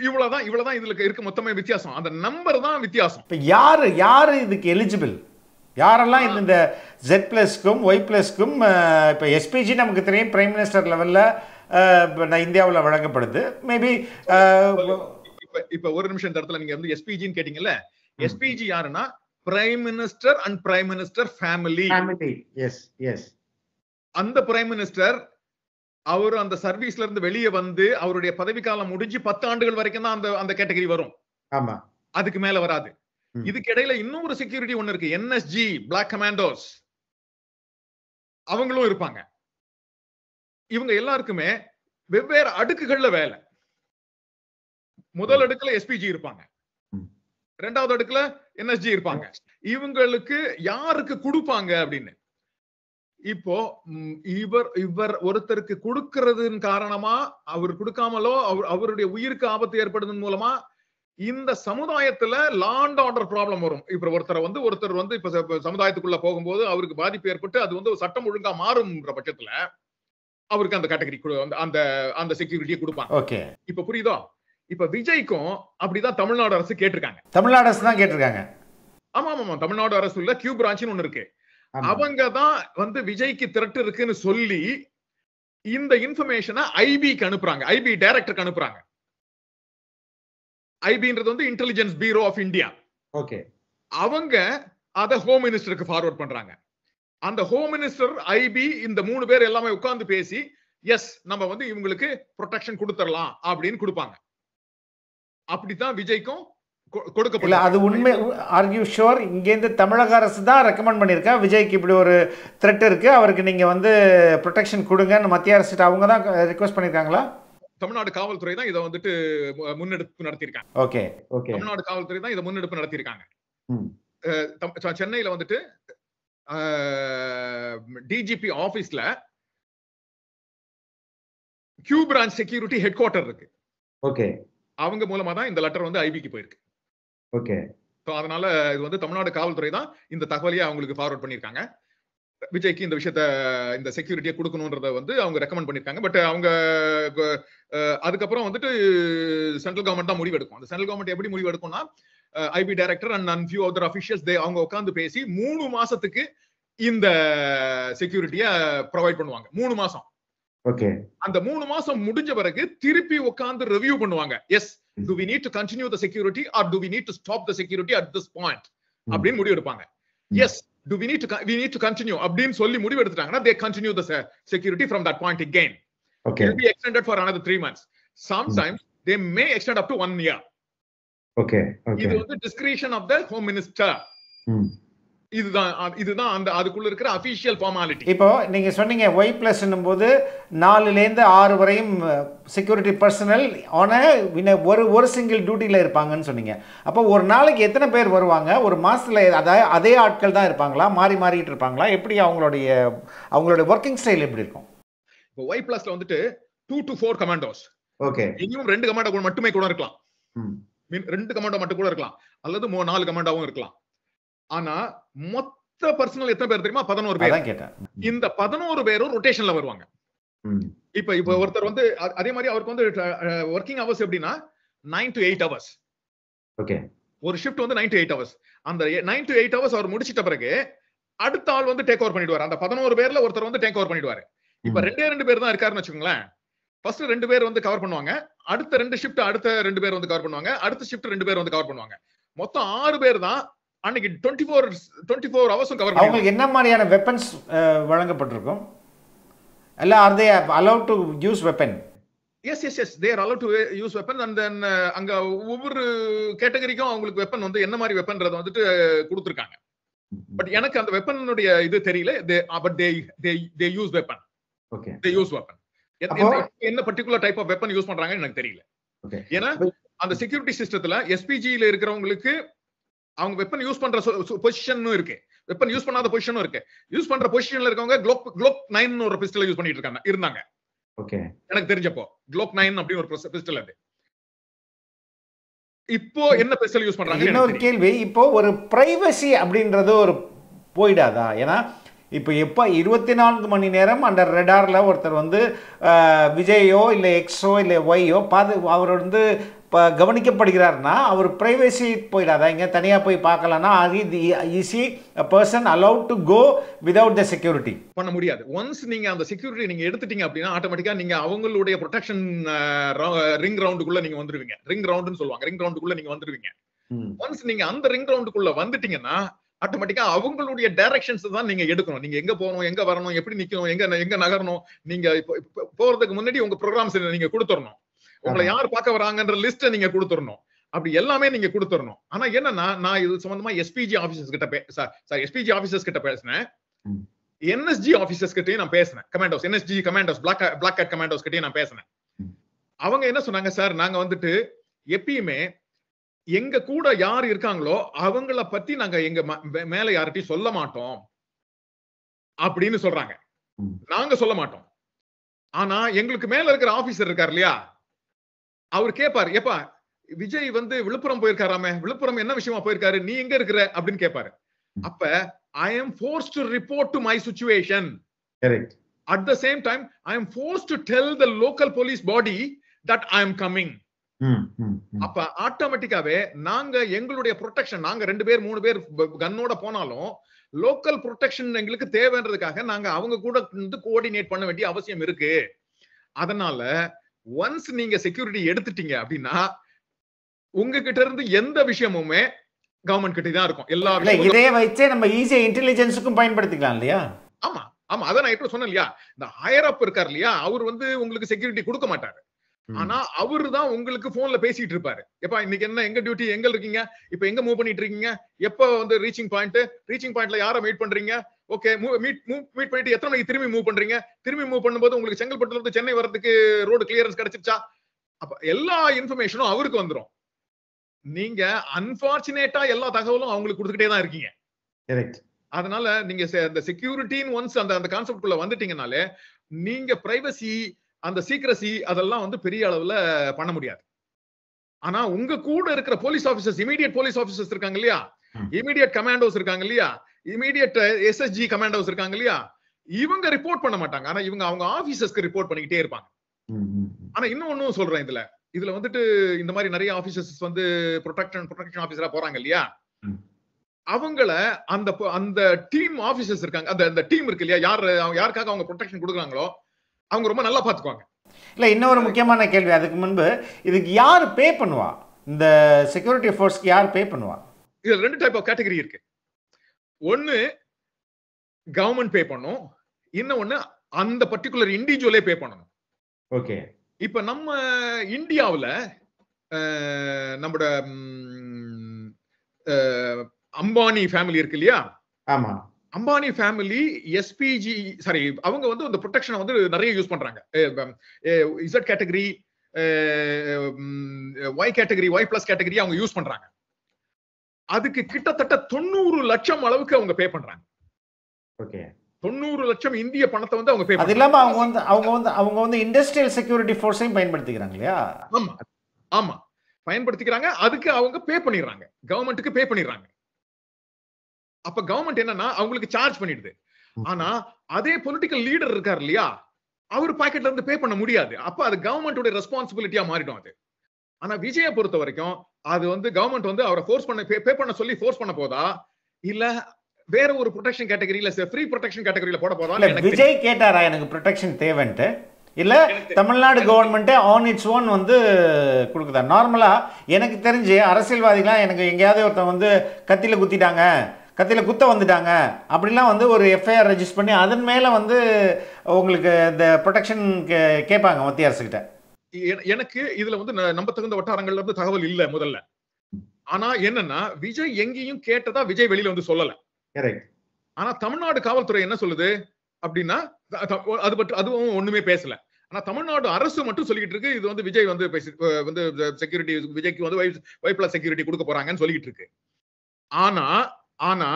இவ்வளவுதான் இதுல இருக்க மொத்தமே வித்தியாசம். அந்த நம்பர் தான் வித்தியாசம். இப்ப யாரு இதுக்கு எலிஜிபிள்? யாரெல்லாம் இந்த ஜெட் பிளஸ்க்கும் ஒய் பிளஸ்க்கும்? இப்போ எஸ்பிஜி நமக்கு தெரியும், பிரைம் மினிஸ்டர் லெவல்ல இந்தியாவில் வழங்கப்படுது. மேபி இப்ப ஒரு நிமிஷம் இந்த இடத்துல நீங்க வந்து எஸ்பிஜின்னு கேட்டீங்கல்ல, எஸ்பிஜி யாருன்னா prime minister and prime minister family. Yes yes. அந்த பிரைம் மினிஸ்டர் அவர் அந்த சர்வீஸ்ல இருந்து வெளியே வந்து அவருடைய பதவிக்காலம் முடிஞ்சு 10 ஆண்டுகள் வரைக்கும் தான் அந்த கேட்டகரி வரும். ஆமா, அதுக்கு மேல வராது. இதுக்கு இடையில இன்னொரு செக்யூரிட்டி ஒன்னு இருக்கு, என்எஸ்ஜி பிளாக் கமாண்டோஸ், அவங்களும் இருப்பாங்க. இவங்க எல்லாருக்குமே வெவ்வேறு அடுக்குகள்ல வேலை. முதல் அடுக்குல எஸ்பிஜி இருப்பாங்க, 2வது அடுக்குல என்எஸ்ஜி இருப்பாங்க. இவங்களுக்கு யாருக்கு கொடுப்பாங்க அப்படின்னு, இப்போ இவர் ஒருத்தருக்கு கொடுக்கறதன் காரணமா, அவர் கொடுக்காமலோ அவருடைய உயிருக்கு ஆபத்து ஏற்படுவதன் மூலமா இந்த சமுதாயத்துல லா அண்ட் ஆர்டர் ப்ராப்ளம் வரும். இப்ப ஒருத்தர் வந்து இப்ப சமுதாயத்துக்குள்ள போகும்போது அவருக்கு பாதிப்பு ஏற்பட்டு அது வந்து சட்டம் ஒழுங்கா மாறும்ன்ற பட்சத்துல அவருக்கு அந்த கேட்டகரி அந்த செக்யூரிட்டியை கொடுப்பாங்க. ஓகே. இப்ப புரியுதோ? இப்ப விஜய்க்கும் அப்படிதான் தமிழ்நாடு அரசு கேட்டிருக்காங்க. தமிழ்நாடு அரசு தான் கேட்டிருக்காங்க. ஆமா ஆமா, தமிழ்நாடு அரசு இல்ல, கியூ பிரான்ச்னு ஒண்ணு இருக்கு. அவங்க தான் வந்து விஜய்க்கு திரட்டு இருக்குன்னு சொல்லி இந்த இன்ஃபர்மேஷனை ஐபிக்கு அனுப்புறாங்க, ஐபி டைரக்டருக்கு அனுப்புறாங்க. ஐபின்றது வந்து intelligence bureau of India. Okay. அவங்க அத ஹோம் மினிஸ்டருக்கு ஃபார்வர்ட் பண்றாங்க. அந்த ஹோம் மினிஸ்டர், ஐபி, இந்த 3 பேர் எல்லாமே உட்கார்ந்து பேசி எஸ் நம்ம வந்து இவங்களுக்கு ப்ரொடெக்ஷன் கொடுத்துடலாம் அப்படின்னு கொடுப்பாங்க. அப்படித்தான் விஜய்க்கும் கொடுக்கப்படல. அது உண்மை. ஆர் யூ ஷூர் இங்கேருந்து தமிழக அரசு தான் ரெக்கமெண்ட் பண்ணியிருக்கா விஜய்க்கு இப்படி ஒரு த்ரெட் இருக்கு, அவருக்கு நீங்க வந்து ப்ரொடெக்ஷன் கொடுங்கன்னு மத்திய அரசு அவங்க தான் ரிக்வெஸ்ட் பண்ணியிருக்காங்களா? தமிழ்நாடு காவல்துறை தான் இதை வந்துட்டு முன்னெடுப்பு நடத்தியிருக்காங்க. Okay okay. தமிழ்நாடு காவல்துறை தான் இதை முன்னெடுப்பு நடத்தியிருக்காங்க. சென்னையில வந்துட்டு டிஜிபி ஆபீஸ்ல Q branch security headquarter இருக்கு. ஓகே. அவங்க மூலமா தான் இந்த லெட்டர் வந்து ஐபிக்கு போயிருக்கு. ஓகே. அதனால இது வந்து தமிழ்நாடு காவல்துறை தான் இந்த தகவலையே அவங்களுக்கு ஃபார்வர்ட் பண்ணிருக்காங்க. விஜய்க்கு இந்த விஷயத்த, இந்த செக்யூரிட்டியை கொடுக்கணும்ன்றத வந்து அவங்க ரெக்கமெண்ட் பண்ணிருக்காங்க. பட் அவங்க அதுக்கப்புறம் வந்துட்டு சென்ட்ரல் கவர்மெண்ட் தான் முடிவு எடுக்கும். அந்த சென்ட்ரல் கவர்மெண்ட் எப்படி முடிவு எடுக்கும்னா, IB director and few other officials அவங்க உட்கார்ந்து பேசி 3 மாசத்துக்கு இந்த செக்யூரிட்டியை ப்ரொவைட் பண்ணுவாங்க. 3 மாசம். ஓகே. அந்த 3 மாசம் முடிஞ்ச பிறகு திருப்பி உட்கார்ந்து ரிவ்யூ பண்ணுவாங்க. Yes, do we need to continue the security or do we need to stop the security at this point அப்படின்னு முடிவு எடுப்பாங்க. Yes, do we need to continue அப்படின்னு சொல்லி முடிவு எடுத்துட்டாங்கன்னா they continue the security from that point again. Okay. It will be extended for another 3 months. Sometimes they may extend up to 1 year. Okay. Okay. இது வந்து discretion of the home minister. இதுதான் அந்த அதுக்குள்ள இருக்கிற official formality. இப்போ நீங்க சொன்னீங்க Y plus போது 4லேருந்து 6 வரையும் செக்யூரிட்டி பர்சனல் ஒரு சிங்கிள் டியூட்டியில் இருப்பாங்கன்னு சொன்னீங்க. அப்போ ஒரு நாளைக்கு எத்தனை பேர் வருவாங்க? ஒரு மாசத்துல அதே ஆட்கள் தான் இருப்பாங்களா? மாறிட்டு இருப்பாங்களா? எப்படி அவங்களுடைய ஒர்க்கிங் ஸ்டைல் எப்படி இருக்கும்? இப்போ Y+ல வந்துட்டு 2 to 4 கமாண்டோஸ், ஓகே இனியும் 2 கமாண்டோ மட்டுமே கூட இருக்கலாம், ம் 2 கமாண்டோ மட்டும் கூட இருக்கலாம், அல்லது 4 கமாண்டோவும் இருக்கலாம். ஆனா மொத்த பர்சனல் எத்தனை பேர் தெரியுமா? 11 பேர். அதான் கேட்டேன். இந்த 11 பேரும் ரொட்டேஷன்ல வருவாங்க. ம் இப்ப ஒருத்தர் வந்து அதே மாதிரி அவருக்கு வந்து ஒர்க்கிங் ஹவர்ஸ் எப்படின்னா 9 to 8 hours. ஓகே ஒரு ஷிஃப்ட் வந்து 9 to 8 hours. அந்த 9 to 8 hours அவர் முடிச்சிட்ட பிறகு அடுத்த ஆள் வந்து டேக் ஓவர் பண்ணிடுவார். அந்த 11 பேர்ல ஒருத்தர் வந்து டேக் ஓவர் பண்ணிடுவாரு. இப்ப 2 பேர் தான் இருக்காருன்னு வச்சுக்கோங்களேன். ஃபர்ஸ்ட் 2 பேர் வந்து கவர் பண்ணுவாங்க, அடுத்த 2 ஷிஃப்ட் அடுத்த 2 பேர் வந்து கவர் பண்ணுவாங்க, அடுத்த ஷிஃப்ட் 2 பேர் வந்து கவர் பண்ணுவாங்க. மொத்தம் 6 பேர் தான் அன்னைக்கு 24 ஹவர்ஸும் கவர் பண்ணுவாங்க. அவங்களுக்கு என்ன மாதிரியான வெப்பன்ஸ் வழங்கப்பட்டிருக்கும்? அல்ல are they allow to use weapon? Yes, they are allowed to use weapons, and then அங்க ஒவ்வொரு கேட்டகரிக்கும் அவங்களுக்கு வெப்பன் வந்து என்ன மாதிரி வெப்பன்ன்றத வந்துட்டு கொடுத்திருக்காங்க. பட் எனக்கு அந்த வெப்பனுடைய இது தெரியல. But they use weapon. Okay they use weapon. என்ன particular type of weapon use பண்றாங்கன்னு எனக்கு தெரியல. ஓகே ஏன்னா அந்த செக்யூரிட்டி சிஸ்டத்துல எஸ்பிஜில இருக்கிறவங்களுக்கு அவங்க வெப்பன் யூஸ் பண்ற பொசிஷனும் இருக்கு, வெப்பன் யூஸ் பண்ணாத பொசிஷனும் இருக்கு. யூஸ் பண்ற பொசிஷன்ல இருக்கவங்க Glock 9 ஒரு பிஸ்டல் யூஸ் பண்ணிட்டு இருந்தாங்க ஓகே எனக்கு தெரிஞ்சப்போ. Glock 9 அப்படி ஒரு பிஸ்டல் அது. இப்போ என்ன பிஸ்டல் யூஸ் பண்றாங்க? இன்னொரு கேள்வி, இப்போ ஒரு பிரைவசி அப்படின்றது ஒரு போயிடாதா? ஏன்னா இப்போ எப்போ 24 மணி நேரம் அந்த ரெடாரில் ஒருத்தர் வந்து விஜயோ இல்லை எக்ஸோ இல்லை ஒய்யோ அவர் வந்து கவனிக்கப்படுகிறார்னா அவர் பிரைவசி போயிடாதா? இங்கே தனியாக போய் பார்க்கலாம்னா is a person allowed to go without the security பண்ண முடியாது. ஒன்ஸ் நீங்க அந்த செக்யூரிட்டி நீங்க எடுத்துட்டீங்க அப்படின்னா ஆட்டோமேட்டிக்கா நீங்க அவங்களுடைய ப்ரொடெக்ஷன் ரிங் ரவுண்டுக்குள்ள நீங்க வந்துருவீங்க. ரிங் ரவுண்டுன்னு சொல்லுவாங்க, ரிங் ரவுண்டுக்குள்ள நீங்க வந்துருவீங்க. ஒன்ஸ் நீங்க அந்த ரிங் ரவுண்டுக்குள்ள வந்துட்டீங்கன்னா ஆட்டோமேட்டிக்கா அவங்களுடைய டைரக்ஷன்ஸ் தான் நீங்க எடுக்கணும். நீங்க எங்க போகணும், எங்க வரணும், எப்படி நிக்கணும், எங்க நகரணும், நீங்க போறதுக்கு முன்னாடி உங்க ப்ரோக்ராம்ஸ் நீங்க கொடுத்துடணும். உங்களை யார் பார்க்க வராங்கன்ற லிஸ்ட நீங்க கொடுத்துடணும். அப்படி எல்லாமே நீங்க கொடுத்துடணும். ஆனா என்னன்னா நான் இது சம்பந்தமா எஸ்பிஜி ஆபீசர்ஸ் கிட்ட பேசினேன், என்எஸ்ஜி ஆபீசர்ஸ் கிட்டயும் நான் பேசினேன். Commandos, NSG commandos, black cat commandos கிட்டயும் நான் பேசினேன். அவங்க என்ன சொன்னாங்க, சார் நாங்க வந்துட்டு எப்பயுமே எங்க கூட யார் இருக்காங்களோ அவங்கள பத்தி நாங்க எங்க மேல யார்கிட்டயும் சொல்ல மாட்டோம் அப்படின்னு சொல்றாங்க. நாங்க சொல்ல மாட்டோம். ஆனா எங்களுக்கு மேல இருக்கிற ஆபீசர் இருக்காரு இல்லையா, அவர் கேட்பாரு, ஏப்பா விஜய் வந்து விழுப்புரம் போயிருக்காராமே, விழுப்புரம் என்ன விஷயமா போயிருக்காரு, நீ எங்க இருக்கிற அப்படின்னு கேட்பாரு. அப்ப I am forced to report to my situation. Correct. At the same time I am forced to tell the local police body that I am coming. அப்ப ஆட்டோமேட்டிக்காவே நாங்க எங்களுடைய ப்ரொடெக்ஷன், நாங்க 2 பேர் 3 பேர் கன்னோட போனாலும் லோக்கல் ப்ரொடெக்ஷன் எங்களுக்கு தேவைன்றதுக்காக நாங்க அவங்க கூட வந்து கோஆர்டினேட் பண்ண வேண்டிய அவசியம் இருக்கு. அதனால ஒன்ஸ் நீங்க செக்யூரிட்டி எடுத்துட்டீங்க அப்படின்னா உங்ககிட்ட இருந்து எந்த விஷயமுமே கவர்மெண்ட் கிட்ட தான் இருக்கும். எல்லா விஷயமும் இதே வச்சே நம்ம ஈஸியா இன்டெலிஜென்ஸுக்கும் பயன்படுத்திக்கலாம் இல்லையா? ஆமா ஆமா, அதான் நான் இப்ப சொன்னேன் இல்லையா, இந்த ஹையர் அப் இருக்காரு இல்லையா, அவர் வந்து உங்களுக்கு செக்யூரிட்டி கொடுக்க மாட்டாரு. ஆனா அவரு தான் உங்களுக்கு போன்ல பேசிட்டு இருப்பாரு. எப்ப இன்னைக்கு என்ன, எங்க டியூட்டி, எங்க இருக்கீங்க, இப்ப எங்க மூவ் பண்ணிட்டு இருக்கீங்க, எப்ப வந்து ரீச்சிங் பாயிண்ட்ல யாரை மீட் பண்றீங்க, ஓகே மீட் பண்ணிட்டு எத்தனை மணிக்கு திரும்பி மூவ் பண்றீங்க, திரும்பி மூவ் பண்ணும்போது உங்களுக்கு செங்கல்பட்டுல இருந்து சென்னை வரதுக்கு ரோடு கிளியரன்ஸ் கிடைச்சிருச்சா, அப்ப எல்லா இன்ஃபர்மேஷனும் அவருக்கு வந்துரும். நீங்க அன்பார்ச்சுனேட்டா எல்லா தகவலும் அவங்களுக்கு கொடுத்துக்கிட்டே தான் இருக்கீங்க. அதனால நீங்க அந்த செக்யூரிட்டின்னு ஒன்ஸ் அந்த கான்செப்ட் குள்ள வந்துட்டீங்கனாலே நீங்க பிரைவசி, அந்த சீக்ரசி அதெல்லாம் வந்து பெரிய அளவுல பண்ண முடியாது. ஆனா உங்க கூட இருக்கிற police officers, immediate police officers இருக்காங்க இல்லையா, இமீடியட் கமாண்டோஸ் இருக்காங்க இல்லையா, இமீடியட் எஸ்எஸ்ஜி கமாண்டோஸ் இருக்காங்க இல்லையா, இவங்க ரிப்போர்ட் பண்ண மாட்டாங்க. ஆனா இவங்க அவங்க ஆபீசர்ஸ்க்கு ரிப்போர்ட் பண்ணிக்கிட்டே இருப்பாங்க. ஆனா இன்னொன்னும் சொல்றேன், இதுல வந்துட்டு இந்த மாதிரி நிறைய ஆபீசர்ஸ் வந்து ப்ரொடெக்ஷன் ஆபீசரா போறாங்க இல்லையா, அவங்கள அந்த டீம் ஆபீசர்ஸ் இருக்காங்க, அந்த டீம் இருக்கு இல்லையா, யாருக்காக அவங்க ப்ரொடெக்ஷன் கொடுக்குறாங்களோ அவங்க ரொம்ப நல்லா பாத்துக்குவாங்க. இல்ல இன்னொரு முக்கியமான கேள்வி, அதுக்கு முன்பு இதுக்கு யார் பே பண்ணுவா, இந்த செக்யூரிட்டி ஃபோர்ஸ்க்கு யார் பே பண்ணுவா? இதுல 2 டைப் ஆஃப் கேட்டகரி இருக்கு. ஒன்னு கவர்மெண்ட் பே பண்ணும், இன்னொன்னு அந்த பர்టిక్యులர் இண்டிவிஜுவலே பே பண்ணணும். ஓகே. இப்ப நம்ம இந்தியாவுல நம்மட அம்பானி ஃபேமிலி இருக்கு இல்லையா, ஆமா, அம்பானி ஃபேமிலி எஸ்பிஜி சாரி அவங்க வந்து இந்த ப்ரொடெக்ஷனை வந்து நிறைய யூஸ் பண்றாங்க. Z category, Y category, Y plus category அவங்க யூஸ் பண்றாங்க. அதுக்கு கிட்டத்தட்ட 90 லட்சம் அளவுக்கு அவங்க பே பண்றாங்க. ஓகே. 90 லட்சம் இந்திய பணத்தை வந்து அவங்க பே அது இல்லாம அவங்க வந்து இண்டஸ்ட்ரியல் செக்யூரிட்டி ஃபோர்ஸையும் பயன்படுத்திக்கிறாங்க இல்லையா? ஆமா ஆமா பயன்படுத்திக்கிறாங்க. அதுக்கு அவங்க பே பண்ணிடுறாங்க, கவர்மெண்ட்டுக்கு பே பண்ணிடுறாங்க. அப்ப கவர்மெண்ட் என்னன்னா அவங்களுக்கு சார்ஜ் பண்ணிடுது. ஆனா அதே பொலிட்டிக்கல் லீடர் இருக்காரு இல்லையா, அவர் பாக்கெட்ல இருந்து பே பண்ண முடியாது. அப்ப அது கவர்மெண்டோட ரெஸ்பான்சிபிலிட்டியா மாறிடும் அது. ஆனா விஜயை பொறுத்த வரைக்கும் அது வந்து கவர்மெண்ட் வந்து அவரை ஃபோர்ஸ் பண்ண பே பண்ண சொல்லி ஃபோர்ஸ் பண்ண போதா, இல்ல வேற ஒரு ப்ரொடெக்ஷன் கேட்டகரியில ஃப்ரீ ப்ரொடெக்ஷன் கேட்டகரியில போட போதா? விஜய் கேட்டாரா எனக்கு ப்ரொடெக்ஷன் தேவைன்ட்டு? இல்ல தமிழ்நாடு கவர்மெண்ட்டே ஆன் இட்ஸ் ஓன் வந்து கொடுக்குதா? நார்மலா எனக்கு தெரிஞ்சு அரசியல்வாதிகளாம் எனக்கு எங்கேயாவது ஒருத்தன் வந்து கத்தியில குத்திட்டாங்க, கத்தியில குத்த வந்துட்டாங்க அப்படிலாம் வந்து ஒரு எஃப்ஐஆர் ரெஜிஸ்டர் பண்ணி அதன் மேல வந்து உங்களுக்கு இந்த ப்ரொடெக்ஷன் கேட்பாங்க மத்திய அரசுகிட்ட. எனக்கு இதுல வந்து நம்ப தகுந்த வட்டாரங்கள்ல இருந்து தகவல் இல்ல முதல்ல. ஆனா என்னன்னா விஜய் எங்கேயும் கேட்டதா விஜய் வெளியில வந்து சொல்லல. ஆனா தமிழ்நாடு காவல்துறை என்ன சொல்லுது அப்படின்னா அது பற்றி அதுவும் ஒண்ணுமே பேசல. ஆனா தமிழ்நாடு அரசு மட்டும் சொல்லிட்டு இருக்கு இது வந்து விஜய் வந்து வந்து செக்யூரிட்டி விஜய்க்கு வந்து வைப்ளஸ் செக்யூரிட்டி கொடுக்க போறாங்கன்னு சொல்லிட்டு இருக்கு. ஆனா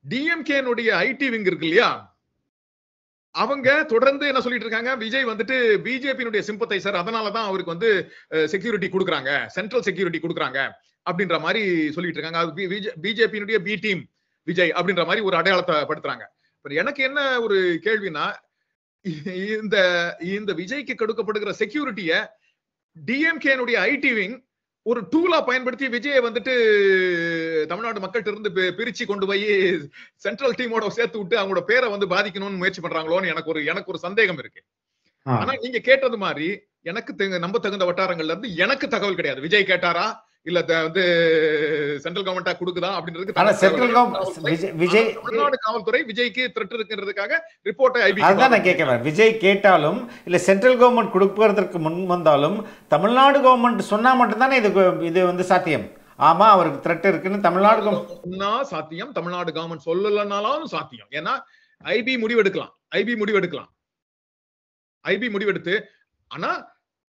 டிஎம்கேனுடைய ஐடி விங் இருக்கு இல்லையா, அவங்க தொடர்ந்து என்ன சொல்லிட்டு இருக்காங்க, விஜய் வந்துட்டு பிஜேபியினுடைய சிம்பத்தைசர், அதனாலதான் அவருக்கு வந்து செக்யூரிட்டி கொடுக்குறாங்க, சென்ட்ரல் செக்யூரிட்டி கொடுக்குறாங்க அப்படின்ற மாதிரி சொல்லிட்டு இருக்காங்க. அது பிஜேபியினுடைய பி டீம் விஜய் அப்படின்ற மாதிரி ஒரு அடையாளத்தை படுத்துறாங்க. எனக்கு என்ன ஒரு கேள்வினா, இந்த விஜய்க்கு கொடுக்கப்படுகிற செக்யூரிட்டிய டிஎம்கேனுடைய ஐடி விங் ஒரு டூலா பயன்படுத்தி விஜயை வந்துட்டு தமிழ்நாடு மக்கள்கிட்ட இருந்து பிரிச்சு கொண்டு போய் சென்ட்ரல் டீமோட சேர்த்து விட்டு அவங்களோட பேரை வந்து பாதிக்கணும்னு முயற்சி பண்றாங்களோன்னு எனக்கு ஒரு சந்தேகம் இருக்கு. ஆனா நீங்க கேட்டது மாதிரி எனக்கு நம்ப தகுந்த வட்டாரங்கள்ல இருந்து எனக்கு தகவல் கிடையாது. விஜய் கேட்டாரா இல்ல வந்து சென்ட்ரல் கவர்மெண்டா கொடுக்குதா அப்படின்றதுக்கு தமிழ்நாடு காவல்துறை விஜய்க்கு த்ரெட் இருக்குன்றதுக்காக ரிப்போர்ட்டை ஐபி அதான் நான் கேட்கிறேன். விஜய் கேட்டாலும் இல்ல சென்ட்ரல் கவர்மெண்ட் கொடுப்பதற்கு முன் வந்தாலும் தமிழ்நாடு கவர்மெண்ட் சொன்னா மட்டும்தானே இது வந்து சாத்தியம். ஆமா அவருக்கு த்ரெட் இருக்குன்னு தமிழ்நாடு சொன்னா சாத்தியம், தமிழ்நாடு கவர்மெண்ட் சொல்லலனாலும் சாத்தியம். ஏன்னா ஐபி முடிவெடுக்கலாம், ஐபி முடிவெடுத்து. ஆனா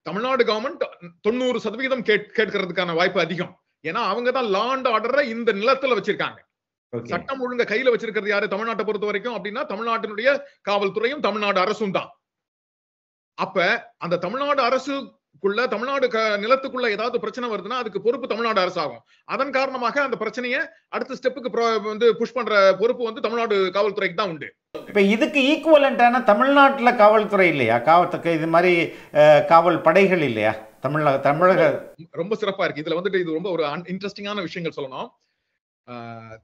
தமிழ்நாடு கவர்மெண்ட் 90% கேட்கறதுக்கான வாய்ப்பு அதிகம். ஏன்னா அவங்க தான் லா அண்ட் ஆர்டரை இந்த நிலத்துல வச்சிருக்காங்க. சட்டம் ஒழுங்க கையில வச்சிருக்கிறது யாரு தமிழ்நாட்டை பொறுத்த வரைக்கும் அப்படின்னா தமிழ்நாட்டினுடைய காவல்துறையும் தமிழ்நாடு அரசும் தான். அப்ப அந்த தமிழ்நாடு அரசுக்குள்ள தமிழ்நாடு நிலத்துக்குள்ள ஏதாவது பிரச்சனை வருதுன்னா அதுக்கு பொறுப்பு தமிழ்நாடு அரசு ஆகும். அதன் காரணமாக அந்த பிரச்சனையை அடுத்த ஸ்டெப்புக்கு வந்து புஷ் பண்ற பொறுப்பு வந்து தமிழ்நாடு காவல்துறைக்கு தான் உண்டு. இப்ப இதுக்கு ஈக்குவலண்டான தமிழ்நாட்டுல காவல்துறை இல்லையா? இது மாதிரி காவல் படைகள் இல்லையா தமிழக? ரொம்ப சிறப்பா இருக்கு. இதுல வந்துட்டு இது ரொம்ப ஒரு இன்ட்ரெஸ்டிங்கான விஷயங்கள் சொல்லணும்.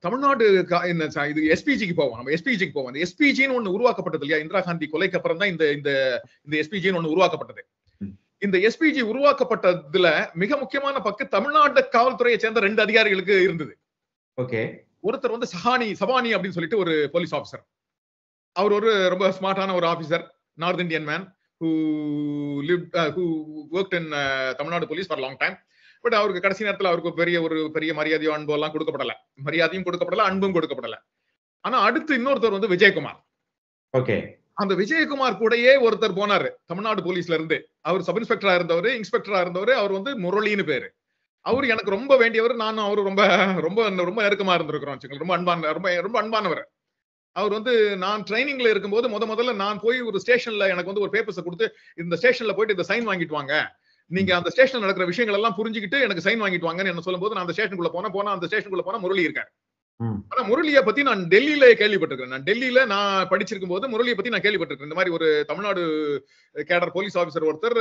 தமிழ்நாடு இது எஸ்பிஜிக்கு போவோம். நம்ம எஸ்பிஜிக்கு போவோம். அந்த எஸ்பிஜின்னு ஒண்ணு உருவாக்கப்பட்டது இல்லையா, இந்திரா காந்தி கொலைக்கு அப்புறம் தான் இந்த எஸ்பிஜின்னு ஒண்ணு உருவாக்கப்பட்டது. இந்த எஸ்பிஜி உருவாக்கப்பட்டதுல மிக முக்கியமான பங்கு தமிழ்நாடு காவல்துறையை சேர்ந்த 2 அதிகாரிகளுக்கு இருந்தது. ஒருத்தர் வந்து சபானி அப்படின்னு சொல்லிட்டு ஒரு போலீஸ் ஆபீசர். அவர் ஒரு ரொம்ப ஸ்மார்ட்டான ஒரு officer, north Indian man who worked in Tamil Nadu police for long time. But அவருக்கு கடைசி நேரத்தில் அவருக்கு ஒரு பெரிய மரியாதையோ அன்போ எல்லாம் கொடுக்கப்படல. மரியாதையும் கொடுக்கப்படல, அன்பும் கொடுக்கப்படல. ஆனா அடுத்து இன்னொருத்தர் வந்து விஜயகுமார். அந்த விஜயகுமார் கூடயே ஒருத்தர் போனாரு தமிழ்நாடு போலீஸ்ல இருந்து. அவர் சப் இன்ஸ்பெக்டரா இருந்தவர், இன்ஸ்பெக்டரா இருந்தவர். அவர் வந்து முரளின்னு பேரு. அவரு எனக்கு ரொம்ப வேண்டியவர். நானும் அவரு ரொம்ப ரொம்ப ரொம்ப நெருக்கமா இருந்திருக்கிறோம். ரொம்ப அன்பானவர். அவர் வந்து நான் ட்ரைனிங்ல இருக்கும்போது முதல்ல நான் போய் ஒரு ஸ்டேஷன்ல எனக்கு வந்து ஒரு பேப்பர்ஸ் கொடுத்து இந்த ஸ்டேஷன்ல போயிட்டு இந்த சைன் வாங்கிட்டு வாங்க, நீங்க அந்த ஸ்டேஷன்ல நடக்கிற விஷயங்கள் எல்லாம் புரிஞ்சுக்கிட்டு எனக்கு சைன் வாங்கிட்டு வாங்கன்னு என்ன சொல்லும்போது நான் அந்த ஸ்டேஷனுக்குள்ள போனா அந்த ஸ்டேஷனுக்குள்ள போனா முரளி இருக்காரு. ஆனா முரளியை பத்தி நான் டெல்லியில கேள்விப்பட்டிருக்கேன். நான் டெல்லியில நான் படிச்சிருக்கும் போது முரளியை பத்தி நான் கேள்விப்பட்டிருக்கேன். இந்த மாதிரி ஒரு தமிழ்நாடு கேடர் போலீஸ் ஆபீசர் ஒருத்தர்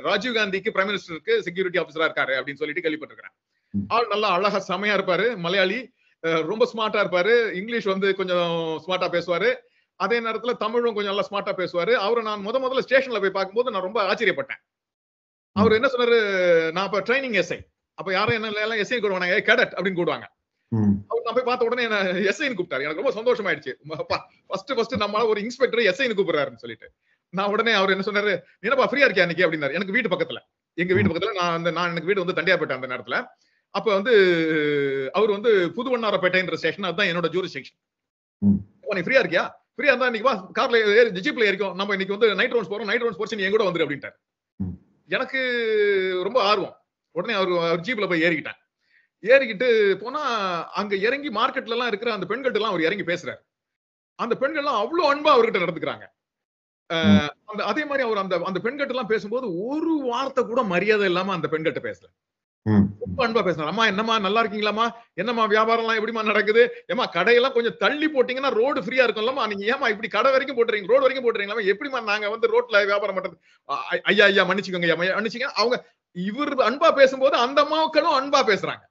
ராஜீவ் காந்திக்கு பிரைம் மினிஸ்டருக்கு செக்யூரிட்டி ஆபீசரா இருக்காரு அப்படின்னு சொல்லிட்டு கேள்விப்பட்டிருக்கேன். ஆள் நல்லா அழகா செமையா இருப்பாரு, மலையாளி, ரொம்ப ஸ்மார்ட்டா இருப்பாரு, இங்கிலீஷ் வந்து கொஞ்சம் ஸ்மார்ட்டா பேசுவாரு, அதே நேரத்துல தமிழும் கொஞ்சம் நல்லா ஸ்மார்ட்டா பேசுவாரு. அவரை நான் முதல்ல ஸ்டேஷன்ல போய் பார்க்கும்போது நான் ரொம்ப ஆச்சரியப்பட்டேன். அவர் என்ன சொன்னாரு, நான் அப்ப ட்ரைனிங் எஸ்ஐ, அப்ப யாரும் என்ன எல்லாம் எஸ்ஐ கூடுவாங்க, கேடட் அப்படின்னு கூடுவாங்க. அவர் நான் போய் பார்த்த உடனே என்ன எஸ்ஐன்னு கூப்பிட்டாரு. எனக்கு ரொம்ப சந்தோஷம் ஆயிடுச்சு. ஃபர்ஸ்ட் நம்மளால ஒரு இன்ஸ்பெக்டர் எஸ்ஐன்னு கூப்பிடுறாருன்னு சொல்லிட்டு நான் உடனே அவர் என்ன சொன்னாரு, என்னப்பா ஃப்ரீயா இருக்கியா அன்னைக்கு அப்படின்னாரு. எனக்கு வீட்டு பக்கத்துல, எங்க வீட்டு பக்கத்துல நான் எனக்கு வீடு வந்து தண்டியாப்பேட்டை அந்த நேரத்துல. அப்ப வந்து அவர் வந்து புதுவண்ணாரப்பேட்டைன்ற ஸ்டேஷன், அதுதான் என்னோட ஜூரிஸ்டிக்ஷன். நீ ஃப்ரீயா இருக்கியா? ஃப்ரீயா இருந்தா இன்னைக்கு வா, கார்ல ஜீப்ல ஏறிக்கும், நம்ம இன்னைக்கு வந்து நைட் ரவுண்ட்ஸ் போறோம், நைட் ரவுண்ட்ஸ் போச்சு நீ என் கூட வந்துரு அப்படின்ட்டாரு. எனக்கு ரொம்ப ஆர்வம். உடனே அவர் ஜீப்ல போய் ஏறிக்கிட்டு போனா அங்க இறங்கி மார்க்கெட்ல எல்லாம் இருக்கிற அந்த பெண்கள்ட்ட எல்லாம் அவர் இறங்கி பேசுறாரு. அந்த பெண்கள்லாம் அவ்வளவு அன்பா அவர்கிட்ட நடந்துக்கிறாங்க. அதே மாதிரி அவர் அந்த பெண்கிட்ட எல்லாம் பேசும்போது ஒரு வார்த்தை கூட மரியாதை இல்லாம அந்த பெண்கிட்ட பேசல. ரொம்ப அன்பா பேசுறாரு. அம்மா என்னம்மா நல்லா இருக்கீங்களாமா, என்னம்மா வியாபாரம் எல்லாம் எப்படிமா நடக்குது, ஏமா கடையெல்லாம் கொஞ்சம் தள்ளி போட்டீங்கன்னா ரோடு ஃப்ரீயா இருக்கும்லமா, நீங்க ஏமா இப்படி கடை வரைக்கும் போட்டுறீங்க, ரோடு வரைக்கும் போட்டுறீங்களா, எப்படிமா நாங்க வந்து ரோட்ல வியாபாரம் பண்றது, ஐயா ஐயா மன்னிச்சுக்கோங்க ஐயா மன்னிச்சுங்க. அவங்க இவர் அன்பா பேசும்போது அந்த அம்மாக்களும் அன்பா பேசுறாங்க.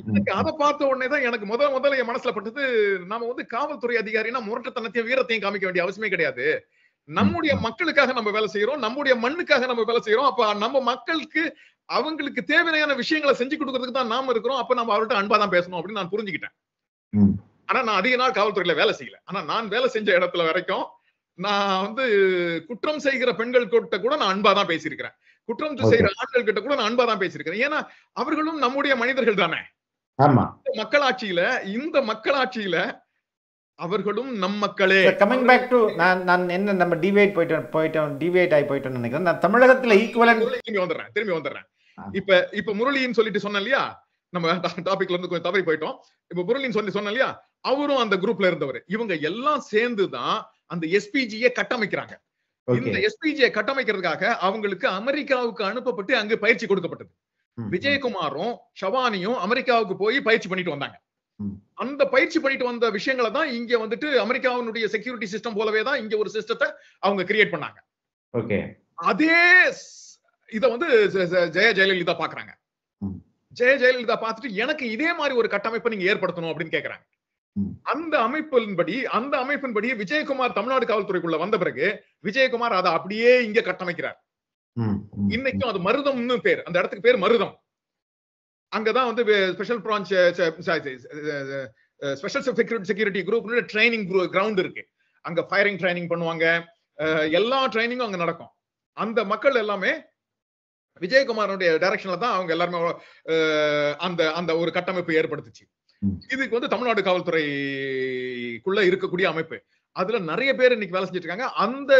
எனக்கு அதை பார்த்த உடனே தான் எனக்கு முதல்ல என் மனசுல பட்டது, நாம வந்து காவல்துறை அதிகாரினா முரட்டுத்தனத்தையும் வீரத்தையும் காமிக்க வேண்டிய அவசியமே கிடையாது. நம்முடைய மக்களுக்காக நம்ம வேலை செய்யறோம், நம்முடைய மண்ணுக்காக நம்ம வேலை செய்யறோம். அப்ப நம்ம மக்களுக்கு அவங்களுக்கு தேவையான விஷயங்களை செஞ்சு கொடுக்கறதுக்கு தான் நாம இருக்கிறோம். அப்ப நம்ம அவர்கிட்ட அன்பா தான் பேசணும் அப்படின்னு நான் புரிஞ்சுக்கிட்டேன். ஆனா நான் அதிக நாள் காவல்துறையில வேலை செய்யல. ஆனா நான் வேலை செஞ்ச இடத்துல வரைக்கும் நான் வந்து குற்றம் செய்கிற பெண்கள் கிட்ட கூட நான் அன்பா தான் பேசியிருக்கிறேன். குற்றம் செய்கிற ஆண்கள் கிட்ட கூட நான் அன்பா தான் பேசியிருக்கிறேன். ஏன்னா அவர்களும் நம்முடைய மனிதர்கள் தானே. இந்த மக்களாட்சியில அவர்களும் நம் மக்களே. கமிங் பேக் டு நான் என்ன நம்ம டிவைட் போயிட்டோம் நினைக்கிறேன். நான் தமிழகத்துல ஈக்குவலன்ட் திரும்பி வந்துடுறேன். இப்ப முரளின்னு சொல்லிட்டு சொன்னேன் இல்லையா, நம்ம டாபிக்ல இருந்து கொஞ்சம் தவறி போயிட்டோம். இப்ப முரளின்னு சொன்னேன் இல்லையா, அவரும் அந்த குரூப்ல இருந்தவர். இவங்க எல்லாம் சேர்ந்துதான் அந்த எஸ்பிஜியை கட்டமைக்கிறாங்க. இந்த எஸ்பிஜியை கட்டமைக்கிறதுக்காக அவங்களுக்கு அமெரிக்காவுக்கு அனுப்பப்பட்டு அங்கு பயிற்சி கொடுக்கப்பட்டது. விஜயகுமாரும் ஷவானியும் அமெரிக்காவுக்கு போய் பயிற்சி பண்ணிட்டு வந்தாங்க. அந்த பயிற்சி பண்ணிட்டு வந்த விஷயங்களை தான் இங்க வந்துட்டு அமெரிக்காவினுடைய செக்யூரிட்டி சிஸ்டம் போலவே தான் இங்க ஒரு சிஸ்டத்தை அவங்க கிரியேட் பண்ணாங்க. அதே இத வந்து ஜெயலலிதா பாக்குறாங்க. ஜெயலலிதா பார்த்துட்டு எனக்கு இதே மாதிரி ஒரு கட்டமைப்பை நீங்க ஏற்படுத்தணும் அப்படின்னு கேக்குறாங்க. அந்த அமைப்பின்படி விஜயகுமார் தமிழ்நாடு காவல்துறைக்குள்ள வந்த பிறகு விஜயகுமார் அதை அப்படியே இங்க கட்டமைக்கிறார். இன்னைக்கும் அது மருதம்னு பேர், அந்த இடத்துக்கு பேர் மருதம். அங்கதான் வந்து special branch special security group training ground இருக்கு. அங்க ஃபயரிங் ட்ரைனிங் பண்ணுவாங்க, எல்லா ட்ரைனிங்கும் அங்க நடக்கும். அந்த மக்கள் எல்லாமே விஜயகுமாரோட டைரக்ஷன்ல தான் அவங்க எல்லாருமே அந்த ஒரு கட்டமைப்பு ஏற்படுத்துச்சு. இதுக்கு வந்து தமிழ்நாடு காவல்துறைக்குள்ள இருக்கக்கூடிய அமைப்பு. அதுல நிறைய பேர் இன்னைக்கு வேலை செஞ்சுட்டு இருக்காங்க. அந்த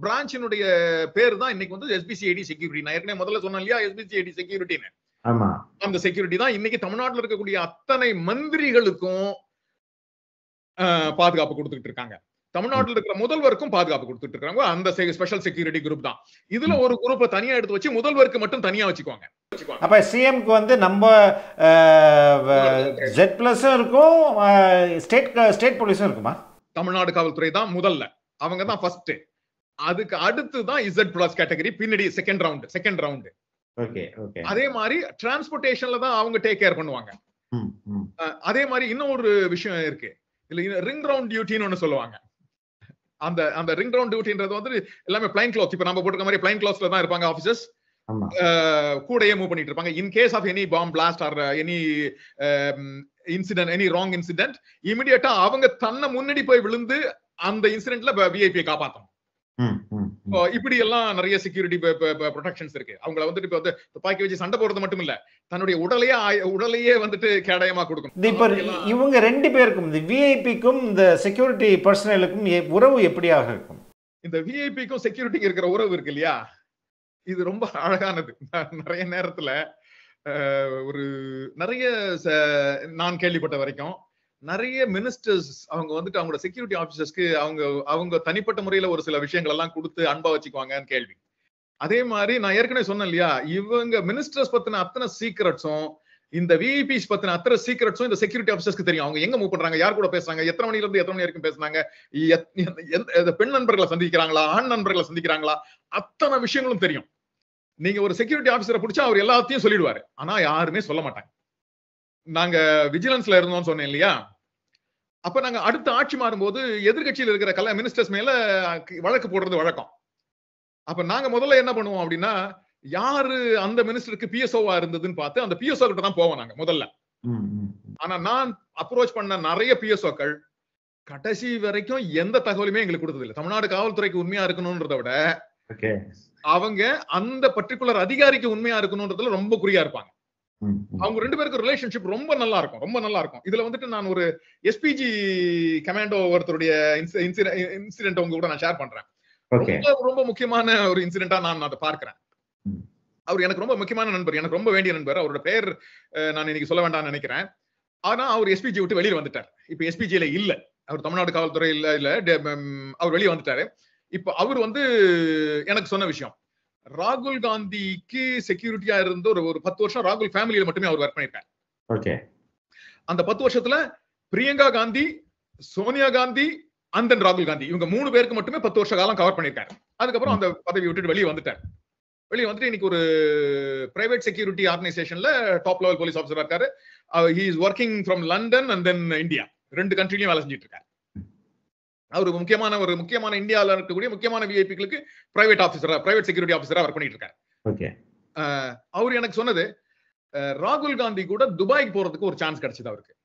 பிரான்ச்சினுடைய பேர் தான் இன்னைக்கு வந்து எஸ்பிசிஐடி செக்யூரிட்டி. நான் ஏற்கனவே முதல்ல சொன்னேன் இல்லையா, எஸ்பிசிஐடி செக்யூரிட்டின்னு. அந்த செக்யூரிட்டி தான் இன்னைக்கு தமிழ்நாட்டில் இருக்கக்கூடிய அத்தனை மந்திரிகளுக்கும் பாதுகாப்பு கொடுத்துட்டு இருக்காங்க. தமிழ்நாட்டில் இருக்கிற முதல்வருக்கும் பாதுகாப்பு கொடுத்துட்டு இருக்காங்க. அந்த ஸ்பெஷல் செக்யூரிட்டி குரூப் தான். இதுல ஒரு குரூப்பை தனியா எடுத்து வச்சு முதல்வருக்கு மட்டும் தனியா வச்சுக்குவாங்க. அப்ப சிஎம்க்கு வந்து நம்ம ஜெட் பிளஸும் இருக்கும், ஸ்டேட் போலீஸும் இருக்குமா? தமிழ்நாடு காவல்துறை தான் முதல்ல, அவங்க தான் ஃபர்ஸ்ட். அதுக்கு அடுத்து தான் இசட் பிளஸ் கேட்டகரி, பின்னாடி செகண்ட் ரவுண்ட். அதே மாதிரி டிரான்ஸ்போர்டேஷன்ல தான் அவங்க டேக் கேர் பண்ணுவாங்க. அதே மாதிரி இன்னொரு விஷயம் இருக்கு, இல்ல ரிங் ரவுண்ட் டியூட்டின்னு ஒண்ணு சொல்லுவாங்க. அந்த ரிங் ரவுண்ட் டியூட்டின்றது வந்து எல்லாமே பிளைன் கிளாத்ஸ். இப்ப நம்ம போட்டுக்க மாதிரி பிளைன் கிளாத்ஸ்ல தான் இருப்பாங்க ஆபீசர்ஸ். கூடையே மூவ் பண்ணிட்டு இருப்பாங்க. In case of any bomb blast or any incident, any wrong incident, இமிடியேட்டா அவங்க தன்னை முன்னாடி போய் விழுந்து அந்த இன்சிடென்ட்ல விஐபியை காப்பாத்தணும். இப்படி எல்லாம் நிறைய செக்யூரிட்டி ப்ரொடெக்ஷன்ஸ் இருக்கு. அவங்கள வந்துட்டு இப்ப வந்து துப்பாக்கி வச்சு சண்டை போடுறது மட்டும் இல்ல, தன்னுடைய உடலையே வந்துட்டு கேடயமா கொடுக்கணும். இப்ப இவங்க ரெண்டு பேருக்கும், இந்த விஐபிக்கும் இந்த செக்யூரிட்டி பர்சனலுக்கும் உறவு எப்படியாக இருக்கும்? இந்த விஐபிக்கும் செக்யூரிட்டிக்கு இருக்கிற உறவு இருக்கு இல்லையா, இது ரொம்ப அழகானது. நிறைய நேரத்துல நிறைய நான் கேள்விப்பட்ட வரைக்கும் நிறைய மினிஸ்டர்ஸ் அவங்க வந்துட்டு அவங்களோட செக்யூரிட்டி ஆபீசர்ஸ்க்கு அவங்க தனிப்பட்ட முறையில ஒரு சில விஷயங்கள் எல்லாம் கொடுத்து அன்பா வச்சுக்குவாங்கன்னு கேள்வி. அதே மாதிரி நான் ஏற்கனவே சொன்னேன் இல்லையா, இவங்க மினிஸ்டர்ஸ் பத்தின அத்தனை சீக்ரெட்ஸும் இந்த விஐபிஸ் பத்தின அத்தனை சீக்ரெட்ஸும் இந்த செக்யூரிட்டி ஆபீசர்ஸ்க்கு தெரியும். அவங்க எங்க மூவ் பண்றாங்க, யார் கூட பேசுறாங்க, எத்தனை மணில இருந்து எத்தனை மணி வரைக்கும் பேசுறாங்க, பெண் நண்பர்களை சந்திக்கிறாங்களா, ஆண் நண்பர்களை சந்திக்கிறாங்களா, அத்தனை விஷயங்களும் தெரியும். நீங்க ஒரு செக்யூரிட்டி ஆபீசரை பிடிச்சா அவர் எல்லாத்தையும் சொல்லிடுவாரு. ஆனா யாருமே சொல்ல மாட்டாங்க. நாங்க விஜிலன்ஸ்ல இருந்தோம்னு சொன்னேன் இல்லையா, அப்ப நாங்க அடுத்த ஆட்சி மாறும்போது எதிர்கட்சியில் இருக்கிற மினிஸ்டர்ஸ் மேல வழக்கு போடுறது வழக்கம். அப்ப நாங்க முதல்ல என்ன பண்ணுவோம் அப்படின்னா, யாரு அந்த மினிஸ்டருக்கு பிஎஸ்ஓவா இருந்ததுன்னு பார்த்து அந்த பிஎஸ்ஓ கிட்ட தான் போவோம் நாங்க முதல்ல. ஆனா நான் அப்ரோச் பண்ண நிறைய பிஎஸ்ஓக்கள் கடைசி வரைக்கும் எந்த தகவலுமே எங்களுக்கு கொடுத்தது இல்லை. தமிழ்நாடு காவல்துறைக்கு உண்மையா இருக்கணும்ன்றத விட அவங்க அந்த பர்டிகுலர் அதிகாரிக்கு உண்மையா இருக்கணும்ன்றதுல ரொம்ப குறியா இருப்பாங்க. அவங்க ரெண்டு பேருக்கு ரிலேஷன்ஷிப் ரொம்ப நல்லா இருக்கும். இதுல வந்துட்டு நான் ஒரு எஸ்பிஜி கமாண்டோ ஒருத்தருடைய இன்சிடென்ட் உங்க கூட நான் ஷேர் பண்றேன். ரொம்ப முக்கியமான ஒரு இன்சிடென்டா நான் அதை பார்க்கிறேன். அவர் எனக்கு ரொம்ப முக்கியமான நண்பர், எனக்கு ரொம்ப வேண்டிய நண்பர். அவரோட பேர் நான் இன்னைக்கு சொல்ல வேண்டாம்னு நினைக்கிறேன். ஆனா அவர் எஸ்பிஜி விட்டு வெளியில வந்துட்டார். இப்ப எஸ்பிஜில இல்ல. அவர் தமிழ்நாடு காவல்துறையில அவர் வெளியே வந்துட்டாரு. இப்ப அவர் வந்து எனக்கு சொன்ன விஷயம், ராகுல் காந்திக்கு செக்யூரிட்டியா இருந்து ஒரு 10 வருஷம் ராகுல் ஃபேமிலியில மட்டுமே அவர் ஒர்க் பண்ணிருக்காரு. ஓகே. அந்த 10 வருஷத்துல பிரியங்கா காந்தி, சோனியா காந்தி and then ராகுல் காந்தி இவங்க 3 பேருக்கு மட்டுமே 10 வருஷ காலம் கவர் பண்ணிருக்காரு. அதுக்கப்புறம் அந்த பதவி விட்டுட்டு வெளியே வந்துட்டார். வெளியே வந்துட்டு இன்னைக்கு ஒரு பிரைவேட் செக்யூரிட்டி ஆர்கனைசேஷன்ல டாப் லெவல் போலீஸ் ஆஃபீஸரா இருக்காரு. He is working from London and then India, 2 கண்ட்ரிலயும் வேலை செஞ்சுட்டு இருக்காரு. அவர் முக்கியமான இந்தியாவில் இருக்கக்கூடிய முக்கியமான விஐபிகளுக்கு பிரைவேட் செக்யூரிட்டி ஆஃபீஸரா ஒர்க் பண்ணிட்டு இருக்காரு. ஓகே. அவர் எனக்கு சொன்னது, ராகுல் காந்தி கூட துபாய்க்கு போறதுக்கு ஒரு சான்ஸ் கிடைச்சது அவருக்கு.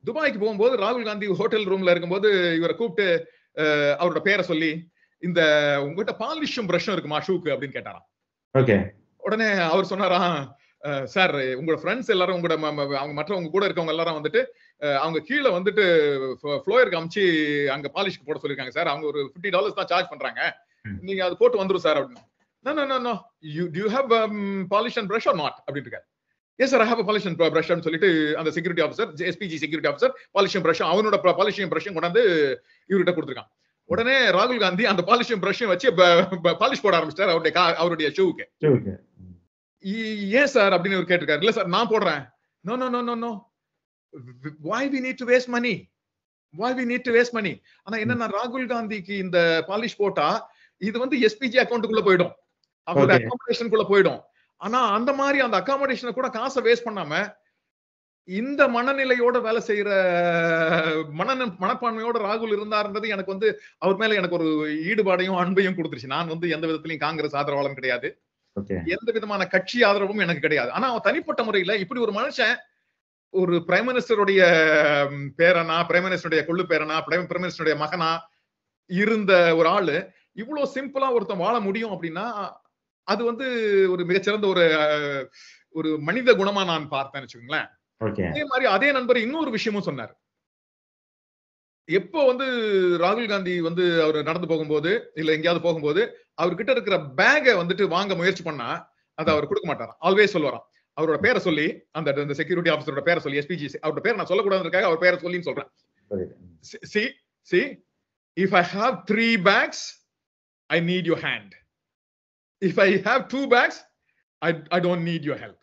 துபாய்க்கு போகும்போது ராகுல் காந்தி ஹோட்டல் ரூம்ல இருக்கும்போது இவரை கூப்பிட்டு அவரோட பேரை சொல்லி, இந்த உங்ககிட்ட பாலிஷும் பிரஷும் இருக்குமா ஷூக்கு அப்படின்னு கேட்டாராம். ஓகே. உடனே அவர் சொன்னாராம், சார் உங்களோட ஃப்ரெண்ட்ஸ் எல்லாரும் அவங்க மற்றவங்க கூட இருக்கவங்க எல்லாரும் வந்துட்டு அவங்க கீழே வந்துட்டு ஃப்ளோயருக்கு அமிச்சு அங்க பாலிஷ்க்கு போட சொல்லிருக்காங்க சார். அவங்க ஒரு $50 தான் சார்ஜ் பண்றாங்க, நீங்க அது போட்டு வந்துரும் சார் அப்படின்னு. No, do you have polish and brush or not அப்படின்னு இருக்காரு. Yes sir, I have a polish and brush ன்னு சொல்லிட்டு அந்த security officer, SPG security officer பாலிஷும் பிரஷும் அவனோட பாலிஷும் பிரஷும் கொண்டாந்து இவர்கிட்ட கொடுத்துருக்கான். உடனே ராகுல் காந்தி அந்த பாலிஷும் பிரஷும் வச்சு பாலிஷ் போட ஆரம்பிச்சிட்டார் அவருடைய ஷூவுக்கு. ஏன் சார் அப்படின்னு இவர் கேட்டிருக்காரு. இல்ல சார் நான் போடுறேன். No. Why we need to waste money? ஆனா என்னன்னா ராகுல் காந்திக்கு இந்த பாலிஷ் போட்டா இது வந்து SPG அக்கௌண்ட்டுக்குள்ள போயிடும், அவரோட அகாமடேஷனுக்குள்ள போயிடும். ஆனா அந்த மாதிரி அந்த அகாமடேஷனை கூட காசை வேஸ்ட் பண்ணாம இந்த மனநிலையோட வேலை செய்யற மனப்பான்மையோட ராகுல் இருந்தாருன்றது எனக்கு வந்து அவர் மேல எனக்கு ஒரு ஈடுபாடையும் அன்பையும் கொடுத்துருச்சு. நான் வந்து எந்த விதத்திலையும் காங்கிரஸ் ஆதரவாளன் கிடையாது, எந்த விதமான கட்சி ஆதரவும் எனக்கு கிடையாது. ஆனா அவன் தனிப்பட்ட முறையில இப்படி ஒரு மனுஷன் ஒரு பிரைம் மினிஸ்டருடைய பேரனா, பிரைம் மினிஸ்டருடைய கொள்ளு பேரனா, பிரைம் மினிஸ்டருடைய மகனா இருந்த ஒரு ஆளு இவ்வளவு சிம்பிளா ஒருத்தன் வாழ முடியும் அப்படின்னா அது வந்து ஒரு மிகச்சிறந்த ஒரு மனித குணமா நான் பார்த்தேன்னு வச்சுக்கோங்களேன். அதே மாதிரி அதே நண்பர் இன்னொரு விஷயமும் சொன்னார். எப்போ வந்து ராகுல் காந்ி வந்து அவர் நடந்து போகும்போது இல்ல எங்கேயாவது போகும்போது அவர்கிட்ட இருக்கிற பேகை வந்துட்டு வாங்க முயற்சி பண்ணா அதை அவர் கொடுக்க மாட்டாராம். ஆல்வேஸ் சொல்லுவாராம், அவரோட பேரை சொல்லி அந்த செக்யூரிட்டி ஆஃபீஸரோட பேரை சொல்லி, SPG அவரோட பேரை நான் சொல்லக்கூடாதுக்காக அவர் பேரை சொல்லின்னு சொல்றேன். See, if I have 3 bags, I need your hand. If I have 2 bags, I don't need your help.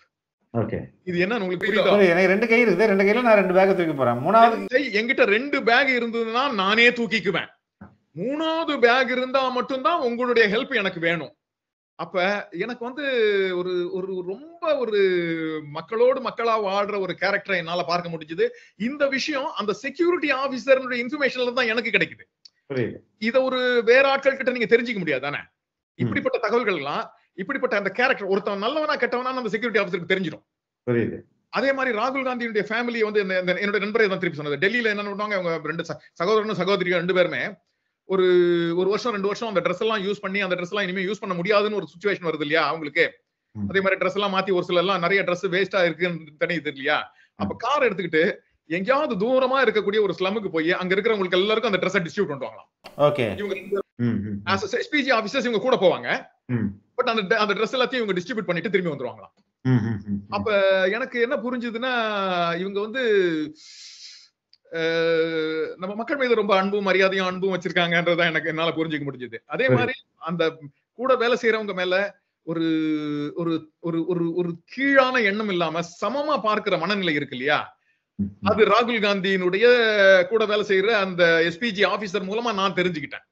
Okay. இது என்ன உங்களுக்கு புரியுதா? எனக்கு 2 கை இருக்குது, 2 கையில நான் 2 பேக் தூக்கி போறேன். மூணாவது என்கிட்ட 2 பேக் இருந்ததுன்னா நானே தூக்கிக்குவேன். 3வது பேக் இருந்தா மட்டும்தான் உங்களுடைய ஹெல்ப் எனக்கு வேணும். அப்ப எனக்கு வந்து ஒரு ரொம்ப ஒரு மக்களோடு மக்களா வாழ்ற ஒரு கேரக்டரை என்னால பார்க்க முடிஞ்சது. இந்த விஷயம் அந்த செக்யூரிட்டி ஆபீசருடைய இன்ஃபர்மேஷன்ல தான் எனக்கு கிடைக்குது. இத ஒரு வேற ஆட்கள் கிட்ட நீங்க தெரிஞ்சுக்க முடியாது தானே. இப்படிப்பட்ட தகவல்கள் எல்லாம், இப்படிப்பட்ட அந்த கேரக்டர் ஒருத்தன் நல்லவனா கெட்டவனா அந்த செக்யூரிட்டி ஆபீசருக்கு தெரிஞ்சிடும். அதே மாதிரி ராகுல் காந்தியுடைய ஃபேமிலி வந்து என்னோட நண்பரை தான் திருப்பி சொன்னது. டெல்லியில என்ன பண்ணுவாங்க, அவங்க 2 சகோதரனும் சகோதரிகள் 2 பேருமே ஒரு வருஷம் 2 வருஷம் அந்த ட்ரெஸ் எல்லாம் யூஸ் பண்ணி அந்த ட்ரெஸ் எல்லாம் இனிமே யூஸ் பண்ண முடியாதுன்னு ஒரு சிச்சுவேஷன் வருது இல்லையா அவங்களுக்கு. அதே மாதிரி ட்ரெஸ் எல்லாம் மாத்தி ஒரு சில எல்லாம் நிறைய ட்ரெஸ் வேஸ்டா இருக்குன்னு தெரியுது இல்லையா. அப்ப கார் எடுத்துக்கிட்டு எங்கேயாவது தூரமா இருக்கக்கூடிய ஒரு ஸ்லமுக்கு போய் அங்க இருக்கிறவங்களுக்கு எல்லாருக்கும் அந்த ட்ரெஸ் டிஸ்ட்ரிபியூட் பண்ணுவாங்க. ஓகே, இவங்க SPG ஆபீசர்ஸ் இவங்க கூட போவாங்க. பட் அந்த ட்ரெஸ் எல்லாத்தையும் இவங்க டிஸ்ட்ரிபியூட் பண்ணிட்டு திரும்பி வந்துருவாங்களாம். அப்ப எனக்கு என்ன புரிஞ்சுதுன்னா இவங்க வந்து நம்ம மக்கள் மீது ரொம்ப அன்பும் மரியாதையும் அன்பும் வச்சிருக்காங்கன்றதான் எனக்கு என்னால புரிஞ்சுக்க முடிஞ்சது. அதே மாதிரி அந்த கூட வேலை செய்யறவங்க மேல ஒரு ஒரு ஒரு ஒரு கீழான எண்ணம் இல்லாம சமமா பார்க்கிற மனநிலை இருக்கு இல்லையா, அது ராகுல் காந்தியினுடைய கூட வேலை செய்யற அந்த SPG ஆபீசர் மூலமா நான் தெரிஞ்சுக்கிட்டேன்.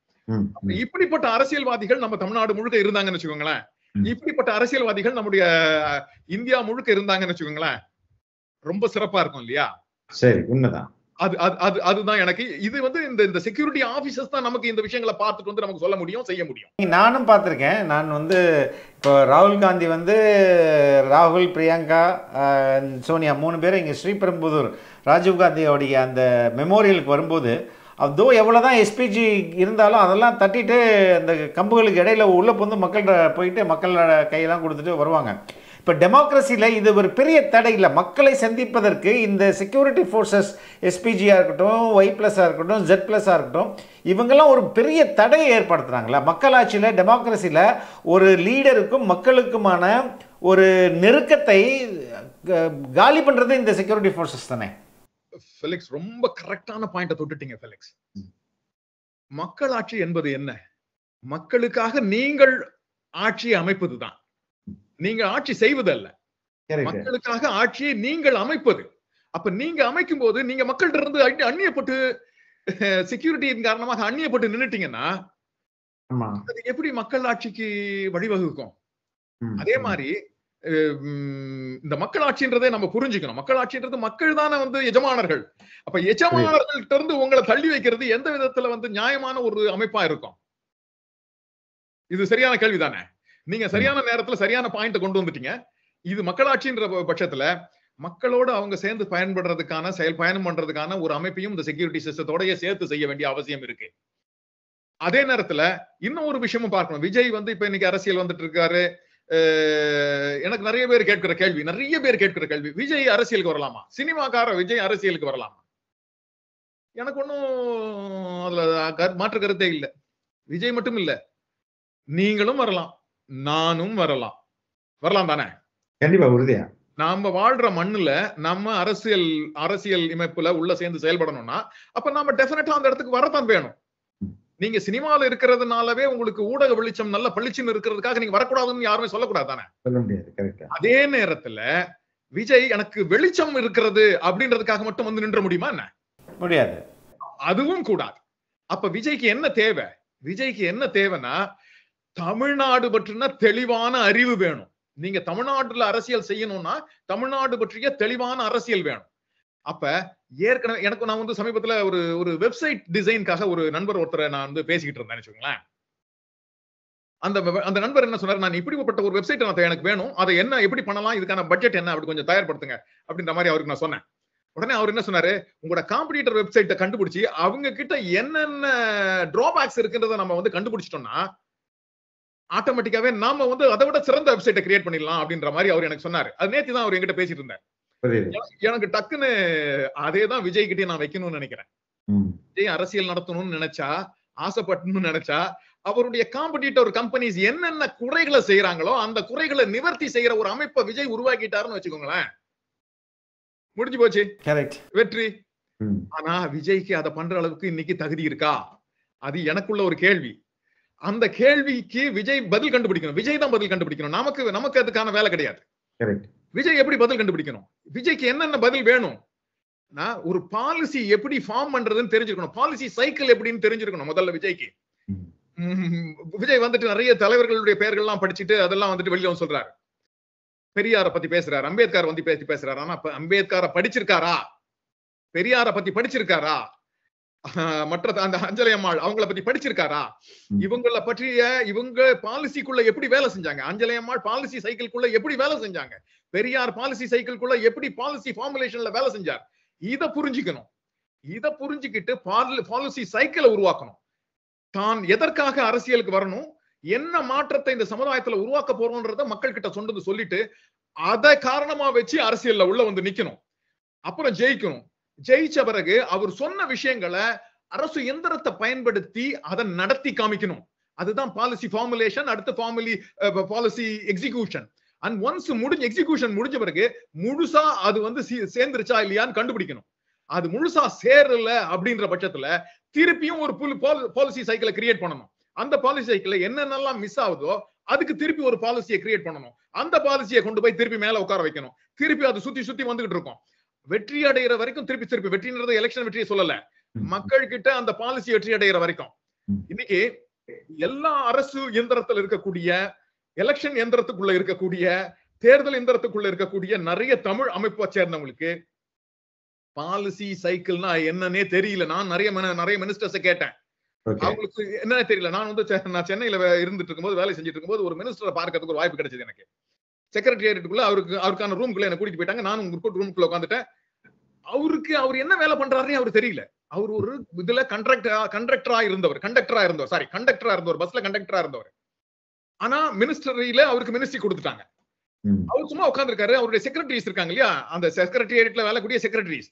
இப்படிப்பட்ட அரசியல்வாதிகள் நம்ம தமிழ்நாடு முழுக்க இருந்தாங்கன்னு வச்சுக்கோங்களேன், இப்படிப்பட்ட அரசியல்வாதிகள் நம்முடைய இந்தியா முழுக்க இருந்தாங்கன்னு வச்சுக்கோங்களேன், ரொம்ப சிறப்பா இருக்கும் இல்லையா. சரி, உண்மைதான். அதுதான் எனக்கு இது வந்து இந்த செக்யூரிட்டி ஆபீசர்ஸ் தான் நமக்கு இந்த விஷயங்களை பார்த்துட்டு வந்து நமக்கு சொல்ல முடியும், செய்ய முடியும். நானும் பார்த்திருக்கேன். நான் வந்து இப்போ ராகுல் காந்தி வந்து ராகுல், பிரியங்கா, சோனியா 3 பேரும் இங்கே ஸ்ரீபெரும்புதூர் ராஜீவ்காந்தியோடைய அந்த மெமோரியலுக்கு வரும்போது அதோ எவ்வளோதான் SPG இருந்தாலும் அதெல்லாம் தட்டிட்டு அந்த கம்புகளுக்கு இடையில உள்ளே வந்து மக்கள்கிட்ட போயிட்டு மக்களோட கையெல்லாம் கொடுத்துட்டு வருவாங்க. இப்போ டெமோக்ரஸியில் இது ஒரு பெரிய தடை இல்லை. மக்களை சந்திப்பதற்கு இந்த செக்யூரிட்டி ஃபோர்ஸஸ் SPGயாக இருக்கட்டும், Y+ஆக இருக்கட்டும், Z+ஆக இருக்கட்டும், இவங்கெல்லாம் ஒரு பெரிய தடையை ஏற்படுத்துகிறாங்களா மக்களாட்சியில். டெமோக்ரஸியில் ஒரு லீடருக்கும் மக்களுக்குமான ஒரு நெருக்கத்தை காலி பண்ணுறது இந்த செக்யூரிட்டி ஃபோர்ஸஸ் தானே. ஃபெலிக்ஸ் ரொம்ப கரெக்டான பாயிண்ட தொட்டுட்டீங்க ஃபெலிக்ஸ். மக்களாட்சி என்பது என்ன? மக்களுக்காக நீங்கள் ஆட்சியை அமைப்பதுதான். நீங்க ஆட்சி செய்வதல்ல, மக்களுக்காக ஆட்சியை நீங்கள் அமைப்பது. அப்ப நீங்க அமைக்கும் போது நீங்க மக்கள்கிட்ட இருந்து அந்நியப்பட்டு செக்யூரிட்டியின் காரணமாக அந்நியப்பட்டு நின்னுட்டீங்கன்னா அது எப்படி மக்கள் ஆட்சிக்கு வழிவகுக்கும்? அதே மாதிரி இந்த மக்களாட்சின்றதை நம்ம புரிஞ்சுக்கணும். மக்களாட்சின்றது மக்கள் தானே எஜமானர்கள். அப்ப எஜமானர்கள்ட்ட இருந்து உங்களை தள்ளி வைக்கிறது எந்த விதத்துல நியாயமான ஒரு அமைப்பா இருக்கும்? இது சரியான கேள்விதானே? நீங்க சரியான நேரத்துல சரியான பாயிண்ட கொண்டு வந்துட்டீங்க. இது மக்களாட்சின்ற பட்சத்துல மக்களோட அவங்க சேர்ந்து பயன்படுறதுக்கான பயணம் பண்றதுக்கான ஒரு அமைப்பையும் இந்த செக்யூரிட்டி சிஸ்டத்தோடய சேர்த்து செய்ய வேண்டிய அவசியம் இருக்கு. அதே நேரத்துல இன்னும் ஒரு விஷயமும் பார்க்கணும். விஜய் இப்ப இன்னைக்கு அரசியல் வந்துட்டு இருக்காரு. எனக்கு நிறைய பேர் கேட்கிற கேள்வி, விஜய் அரசியலுக்கு வரலாமா? சினிமாக்கார விஜய் அரசியலுக்கு வரலாமா? எனக்கு ஒன்னும் அதுல மாற்று கருத்தே இல்ல. விஜய் மட்டும் இல்ல, நீங்களும் வரலாம், நானும் வரலாம் தானே? கண்டிப்பா, உறுதியா. நாம வாழ்ற மண்ணுல நம்ம அரசியல் அமைப்புல உள்ள சேர்ந்து செயல்படணும்னா அப்ப நாம டெஃபினட்டா அந்த இடத்துக்கு வரத்தான் வேணும். நீங்க சினிமால இருக்கிறதுனாலவே உங்களுக்கு ஊடக வெளிச்சம் நல்ல பளிச்சுன்னு இருக்கிறதுக்காக நீங்க வரக்கூடாதுன்னு யாருமே சொல்லக்கூடாது தானே? அதே நேரத்துல விஜய் எனக்கு வெளிச்சம் இருக்கிறது அப்படின்றதுக்காக மட்டும் நின்ற முடியுமா? என்ன முடியாது, அதுவும் கூடாது. அப்ப விஜய்க்கு என்ன தேவை? விஜய்க்கு என்ன தேவைன்னா தமிழ்நாடு பற்றின தெளிவான அறிவு வேணும். நீங்க தமிழ்நாட்டுல அரசியல் செய்யணும்னா தமிழ்நாடு பற்றிய தெளிவான அரசியல் வேணும். அப்ப ஏற்கனவே எனக்கு நான் சமீபத்துல ஒரு வெப்சைட் டிசைனுக்காக ஒரு நண்பர் ஒருத்தரை நான் பேசிக்கிட்டு இருந்தேன் வச்சுக்கோங்களேன். அந்த நண்பர் என்ன சொன்னார், நான் இப்படிப்பட்ட ஒரு வெப்சைட் எனக்கு வேணும், அதை என்ன எப்படி பண்ணலாம், இதுக்கான பட்ஜெட் என்ன, அப்படி கொஞ்சம் தயார்படுத்துங்க அப்படின்ற மாதிரி அவருக்கு நான் சொன்னேன். உடனே அவர் என்ன சொன்னாரு, உங்களோட காம்படிட்டர் வெப்சைட்டை கண்டுபிடிச்சு அவங்க கிட்ட என்னென்ன டிராபேக்ஸ் இருக்குன்றத நம்ம கண்டுபிடிச்சிட்டோம்னா ஆட்டோமேட்டிக்காவே நாம அதை விட சிறந்த வெப்சைட்டை கிரியேட் பண்ணிடலாம் அப்படின்ற மாதிரி அவர் எனக்கு சொன்னாரு. அது நேத்து தான் அவர் என்கிட்ட பேசிட்டு இருந்தார். எனக்கு டக்குன்னு அதேதான் விஜய் கிட்டே நான் வைக்கணும்னு நினைக்கிறேன். விஜய் அரசியல் நடத்தணும்னு நினைச்சா, ஆசைப்பட்டணும்னு நினைச்சா, அவருடைய காம்படிட்டர் கம்பெனிஸ் என்னென்ன குறைகளை செய்யறாங்களோ அந்த குறைகளை நிவர்த்தி செய்யற ஒரு அமைப்பை விஜய் உருவாக்கிட்டாருன்னு வச்சுக்கோங்களேன், முடிஞ்சு போச்சு, வெற்றி. ஆனா விஜய்க்கு அதை பண்ற அளவுக்கு இன்னைக்கு தகுதி இருக்கா? அது எனக்குள்ள ஒரு கேள்வி. அந்த கேள்விக்கு விஜய் பதில் கண்டுபிடிக்கணும். விஜய் தான் பதில் கண்டுபிடிக்கணும். நமக்கு அதுக்கான வேலை கிடையாது. விஜய் எப்படி பதில் கண்டுபிடிக்கணும்? விஜய்க்கு என்னென்ன பதில் வேணும்? ஒரு பாலிசி எப்படி ஃபார்ம் பண்றதுன்னு தெரிஞ்சிருக்கணும். பாலிசி சைக்கிள் எப்படின்னு தெரிஞ்சிருக்கணும் முதல்ல விஜய்க்கு. விஜய் நிறைய தலைவர்களுடைய பெயர்கள்லாம் படிச்சுட்டு அதெல்லாம் வெளியில சொல்றாரு. பெரியார பத்தி பேசுறாரு, அம்பேத்கர் பத்தி பேசுறாரு. ஆனா அம்பேத்கரை படிச்சிருக்காரா? பெரியார பத்தி படிச்சிருக்காரா? மற்ற அந்த அஞ்சலி அம்மாள் அவங்கள பத்தி படிச்சிருக்காரா? இவங்கள பற்றிய இவங்க பாலிசிக்குள்ள எப்படி வேலை செஞ்சாங்க? அஞ்சலி அம்மாள் பாலிசி சைக்கிள்குள்ள எப்படி வேலை செஞ்சாங்க? பெரியார் பாலிசி சைக்கிள்குள்ள எப்படி பாலிசி ஃபார்முலேஷன்ல வேலை செஞ்சார்? இத புரிஞ்சுக்கணும். இத புரிஞ்சுக்கிட்டு பாலிசி சைக்கிளை உருவாக்கணும். தான் எதற்காக அரசியலுக்கு வரணும், என்ன மாற்றத்தை இந்த சமுதாயத்துல உருவாக்க போறோம்ன்றத மக்கள் கிட்ட சொல்லிட்டு அதை காரணமா வச்சு அரசியல்ல உள்ள நிக்கணும். அப்புறம் ஜெயிக்கணும். ஜெயிச்ச பிறகு அவர் சொன்ன விஷயங்களை அரசு எந்திரத்தை பயன்படுத்தி அதை நடத்தி காமிக்கணும். அதுதான் பாலிசி ஃபார்முலேஷன். அடுத்து policy execution. And once execution முடிஞ்ச பிறகு முழுசா அது சேர்ந்துருச்சா இல்லையான்னு கண்டுபிடிக்கணும். அது முழுசா சேரல அப்படின்ற பட்சத்துல திருப்பியும் ஒரு பாலிசி சைக்கிளை கிரியேட் பண்ணணும். அந்த பாலிசி சைக்கிள்ல என்னென்னலாம் மிஸ் ஆகுதோ அதுக்கு திருப்பி ஒரு பாலிசியை கிரியேட் பண்ணணும். அந்த பாலிசியை கொண்டு போய் திருப்பி மேல உட்கார வைக்கணும். திருப்பி அது சுத்தி வந்துகிட்டு இருக்கும். வெற்றி அடைகிற வரைக்கும் திருப்பி வெற்றின்றது எலெக்ஷன் வெற்றியை சொல்லல, மக்கள் கிட்ட அந்த பாலிசி வெற்றி அடைகிற வரைக்கும். இன்னைக்கு எல்லா அரசு இயந்திரத்தில் இருக்கக்கூடிய, எலெக்ஷன் இயந்திரத்துக்குள்ள இருக்கக்கூடிய, தேர்தல் இயந்திரத்துக்குள்ள இருக்கக்கூடிய நிறைய தமிழ் அமைப்பை சேர்ந்தவங்களுக்கு பாலிசி சைக்கிள்னா என்னன்னே தெரியல. நான் நிறைய மினிஸ்டர்ஸை கேட்டேன், அவங்களுக்கு என்னன்னு தெரியல. நான் சென்னையில இருந்துட்டு இருக்கும்போது, வேலை செஞ்சுட்டு இருக்கும்போது ஒரு மினிஸ்டரை பார்க்கறதுக்கு ஒரு வாய்ப்பு கிடைச்சது எனக்கு. செக்ரட்டரியேட்டுக்குள்ள அவருக்கான ரூம்குள்ள என்ன கூட்டிட்டு போயிட்டாங்க. நானும் ரூம்குள்ள உட்காந்துட்டேன். அவர் என்ன வேலை பண்றாருன்னு அவருக்கு தெரியல. அவர் ஒரு இதுல கண்டக்டரா இருந்தவர், பஸ்ல கண்டக்டரா இருந்தவர். ஆனா மினிஸ்டரியில அவருக்கு மினிஸ்ட்ரி கொடுத்துட்டாங்க. அவர் சும்மா உட்கார்ந்துருக்காரு. அவருடைய செக்ரட்டரிஸ் இருக்காங்க இல்லையா, அந்த செக்ரட்டரியேட்ல வேலை கூடிய செக்ரட்டரிஸ்,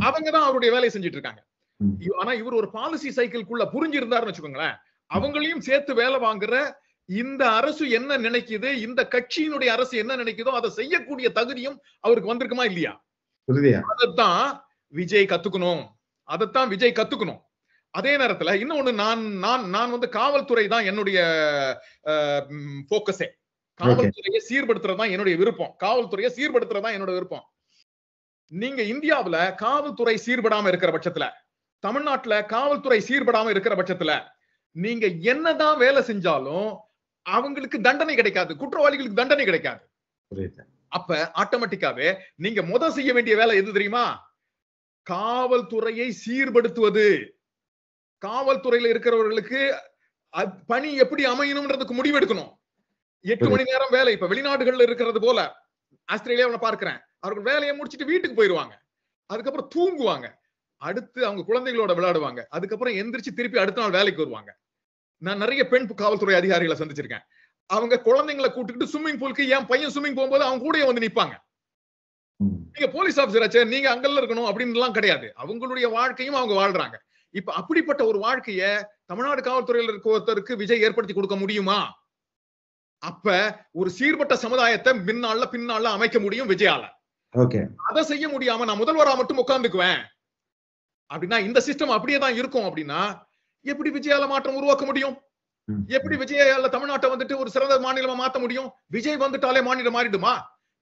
அவங்கதான் அவருடைய வேலையை செஞ்சுட்டு இருக்காங்க. ஆனா இவர் ஒரு பாலிசி சைக்கிள்குள்ள புரிஞ்சிருந்தாருன்னு வச்சுக்கோங்களேன், அவங்களையும் சேர்த்து வேலை வாங்குற இந்த அரசு என்ன நினைக்குது, இந்த கட்சியினுடைய அரசு என்ன நினைக்குதோ அதை செய்யக்கூடிய தகுதியும் அவருக்கு வந்திருக்குமா இல்லையா? அதுதான் விஜய் கத்துக்கணும். அதைத்தான் விஜய் கத்துக்கணும். அதே நேரத்துல இன்னொன்னு, நான் வந்து காவல்துறை தான் என்னுடைய போக்கஸே. காவல்துறையை சீர்படுத்துறதுதான் என்னுடைய விருப்பம். காவல்துறையை சீர்படுத்துறதுதான் என்னோட விருப்பம். நீங்க இந்தியாவுல காவல்துறை சீர்படாம இருக்கிற பட்சத்துல, தமிழ்நாட்டுல காவல்துறை சீர்படாம இருக்கிற பட்சத்துல, நீங்க என்னதான் வேலை செஞ்சாலும் அவங்களுக்கு தண்டனை கிடைக்காது, குற்றவாளிகளுக்கு தண்டனை கிடைக்காது. அப்ப ஆட்டோமேட்டிக்காவே நீங்க முதல் செய்ய வேண்டிய வேலை எது தெரியுமா? காவல்துறையை சீர்படுத்துவது. காவல்துறையில இருக்கிறவர்களுக்கு பணி எப்படி அமையணும்ன்றதுக்கு முடிவெடுக்கணும். 8 மணி நேரம் வேலை. இப்ப வெளிநாடுகள்ல இருக்கிறது போல ஆஸ்திரேலியாவில் பார்க்கிறேன், அவர்கள் வேலையை முடிச்சுட்டு வீட்டுக்கு போயிருவாங்க, அதுக்கப்புறம் தூங்குவாங்க, அடுத்து அவங்க குழந்தைகளோட விளையாடுவாங்க, அதுக்கப்புறம் எந்திரிச்சு திருப்பி அடுத்த நாள் வேலைக்கு வருவாங்க. நான் நிறைய பெண் காவல்துறை அதிகாரிகளை சந்திச்சிருக்கேன். அவங்க குழந்தைங்களை கூட்டிட்டு ஸ்விம்மிங் பூலுக்கு, என் பையன் ஸ்விம்மிங் போகும்போது அவங்க கூட வந்து நிப்பாங்க. நீங்க போலீஸ் ஆபீசர் ஆச்சு, நீங்க அங்கெல்லாம் இருக்கணும் அப்படின்னு எல்லாம் கிடையாது. அவங்களுடைய வாழ்க்கையும் அவங்க வாழ்றாங்க. இப்ப அப்படிப்பட்ட ஒரு வாழ்க்கைய தமிழ்நாடு காவல்துறையில் இருக்க ஒருத்தருக்கு விஜய் ஏற்படுத்தி கொடுக்க முடியுமா? அப்ப ஒரு சீர்பட்ட சமுதாயத்தை பின்னால அமைக்க முடியும் விஜயால. அதை செய்ய முடியாம நான் முதல்வரா மட்டும் உட்கார்ந்துக்குவேன் அப்படின்னா, இந்த சிஸ்டம் அப்படியே தான் இருக்கும் அப்படின்னா, எப்படி விஜயால மாற்றம் உருவாக்க முடியும்? எப்படி விஜயால தமிழ்நாட்டை வந்துட்டு ஒரு சிறந்த மாநிலமா மாத்த முடியும்? விஜய் வந்துட்டாலே மாநிலம் மாறிடுமா?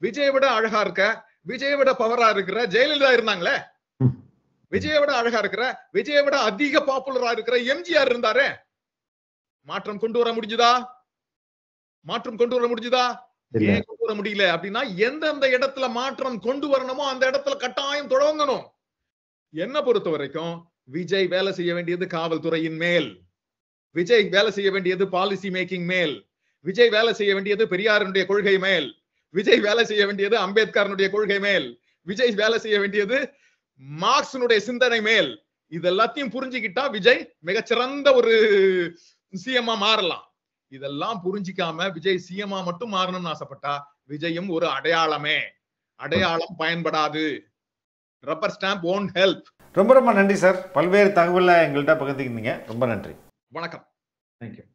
விஜயை விட அழகா இருக்க, விஜயை விட பவரா இருக்கிற ஜெயலலிதா இருந்தாங்களே, விஜயை விட அழகா இருக்கிற, விஜயை விட அதிக பாப்புலரா இருக்கிற எம்ஜிஆர் இருந்தாரே. மாற்றம் கொண்டு வர முடிஞ்சுதா? மாற்றம் கொண்டு வர முடிஞ்சுதா? ஏன் கொண்டு வர முடியல அப்படின்னா, எந்தெந்த இடத்துல மாற்றம் கொண்டு வரணுமோ அந்த இடத்துல கட்டாயம் தொடங்கணும். என்ன பொறுத்த வரைக்கும் விஜய் வேலை செய்ய வேண்டியது காவல்துறையின் மேல், விஜய் வேலை செய்ய வேண்டியது பாலிசி மேக்கிங் மேல், விஜய் வேலை செய்ய வேண்டியது பெரியாருடைய கொள்கை மேல், விஜய் வேலை செய்ய வேண்டியது அம்பேத்கரனுடைய கொள்கை மேல், விஜய் வேலை செய்ய வேண்டியது மார்க்சினுடைய சிந்தனை மேல். இதெல்லாத்தையும் புரிஞ்சுக்கிட்டா விஜய் மிகச்சிறந்த ஒரு சிஎம்மா மாறலாம். இதெல்லாம் புரிஞ்சிக்காம விஜய் சிஎம்மா மட்டும் மாறணும்னு ஆசைப்பட்டா விஜயும் ஒரு அடையாளமே. அடையாளம் பயன்படாது. Rubber stamp won't help. ரொம்ப ரொம்ப நன்றி சார். பல்வேறு தகவலை எங்கள்கிட்ட பகிர்ந்துக்கிட்டீங்க. ரொம்ப நன்றி. வணக்கம். தேங்க்யூ.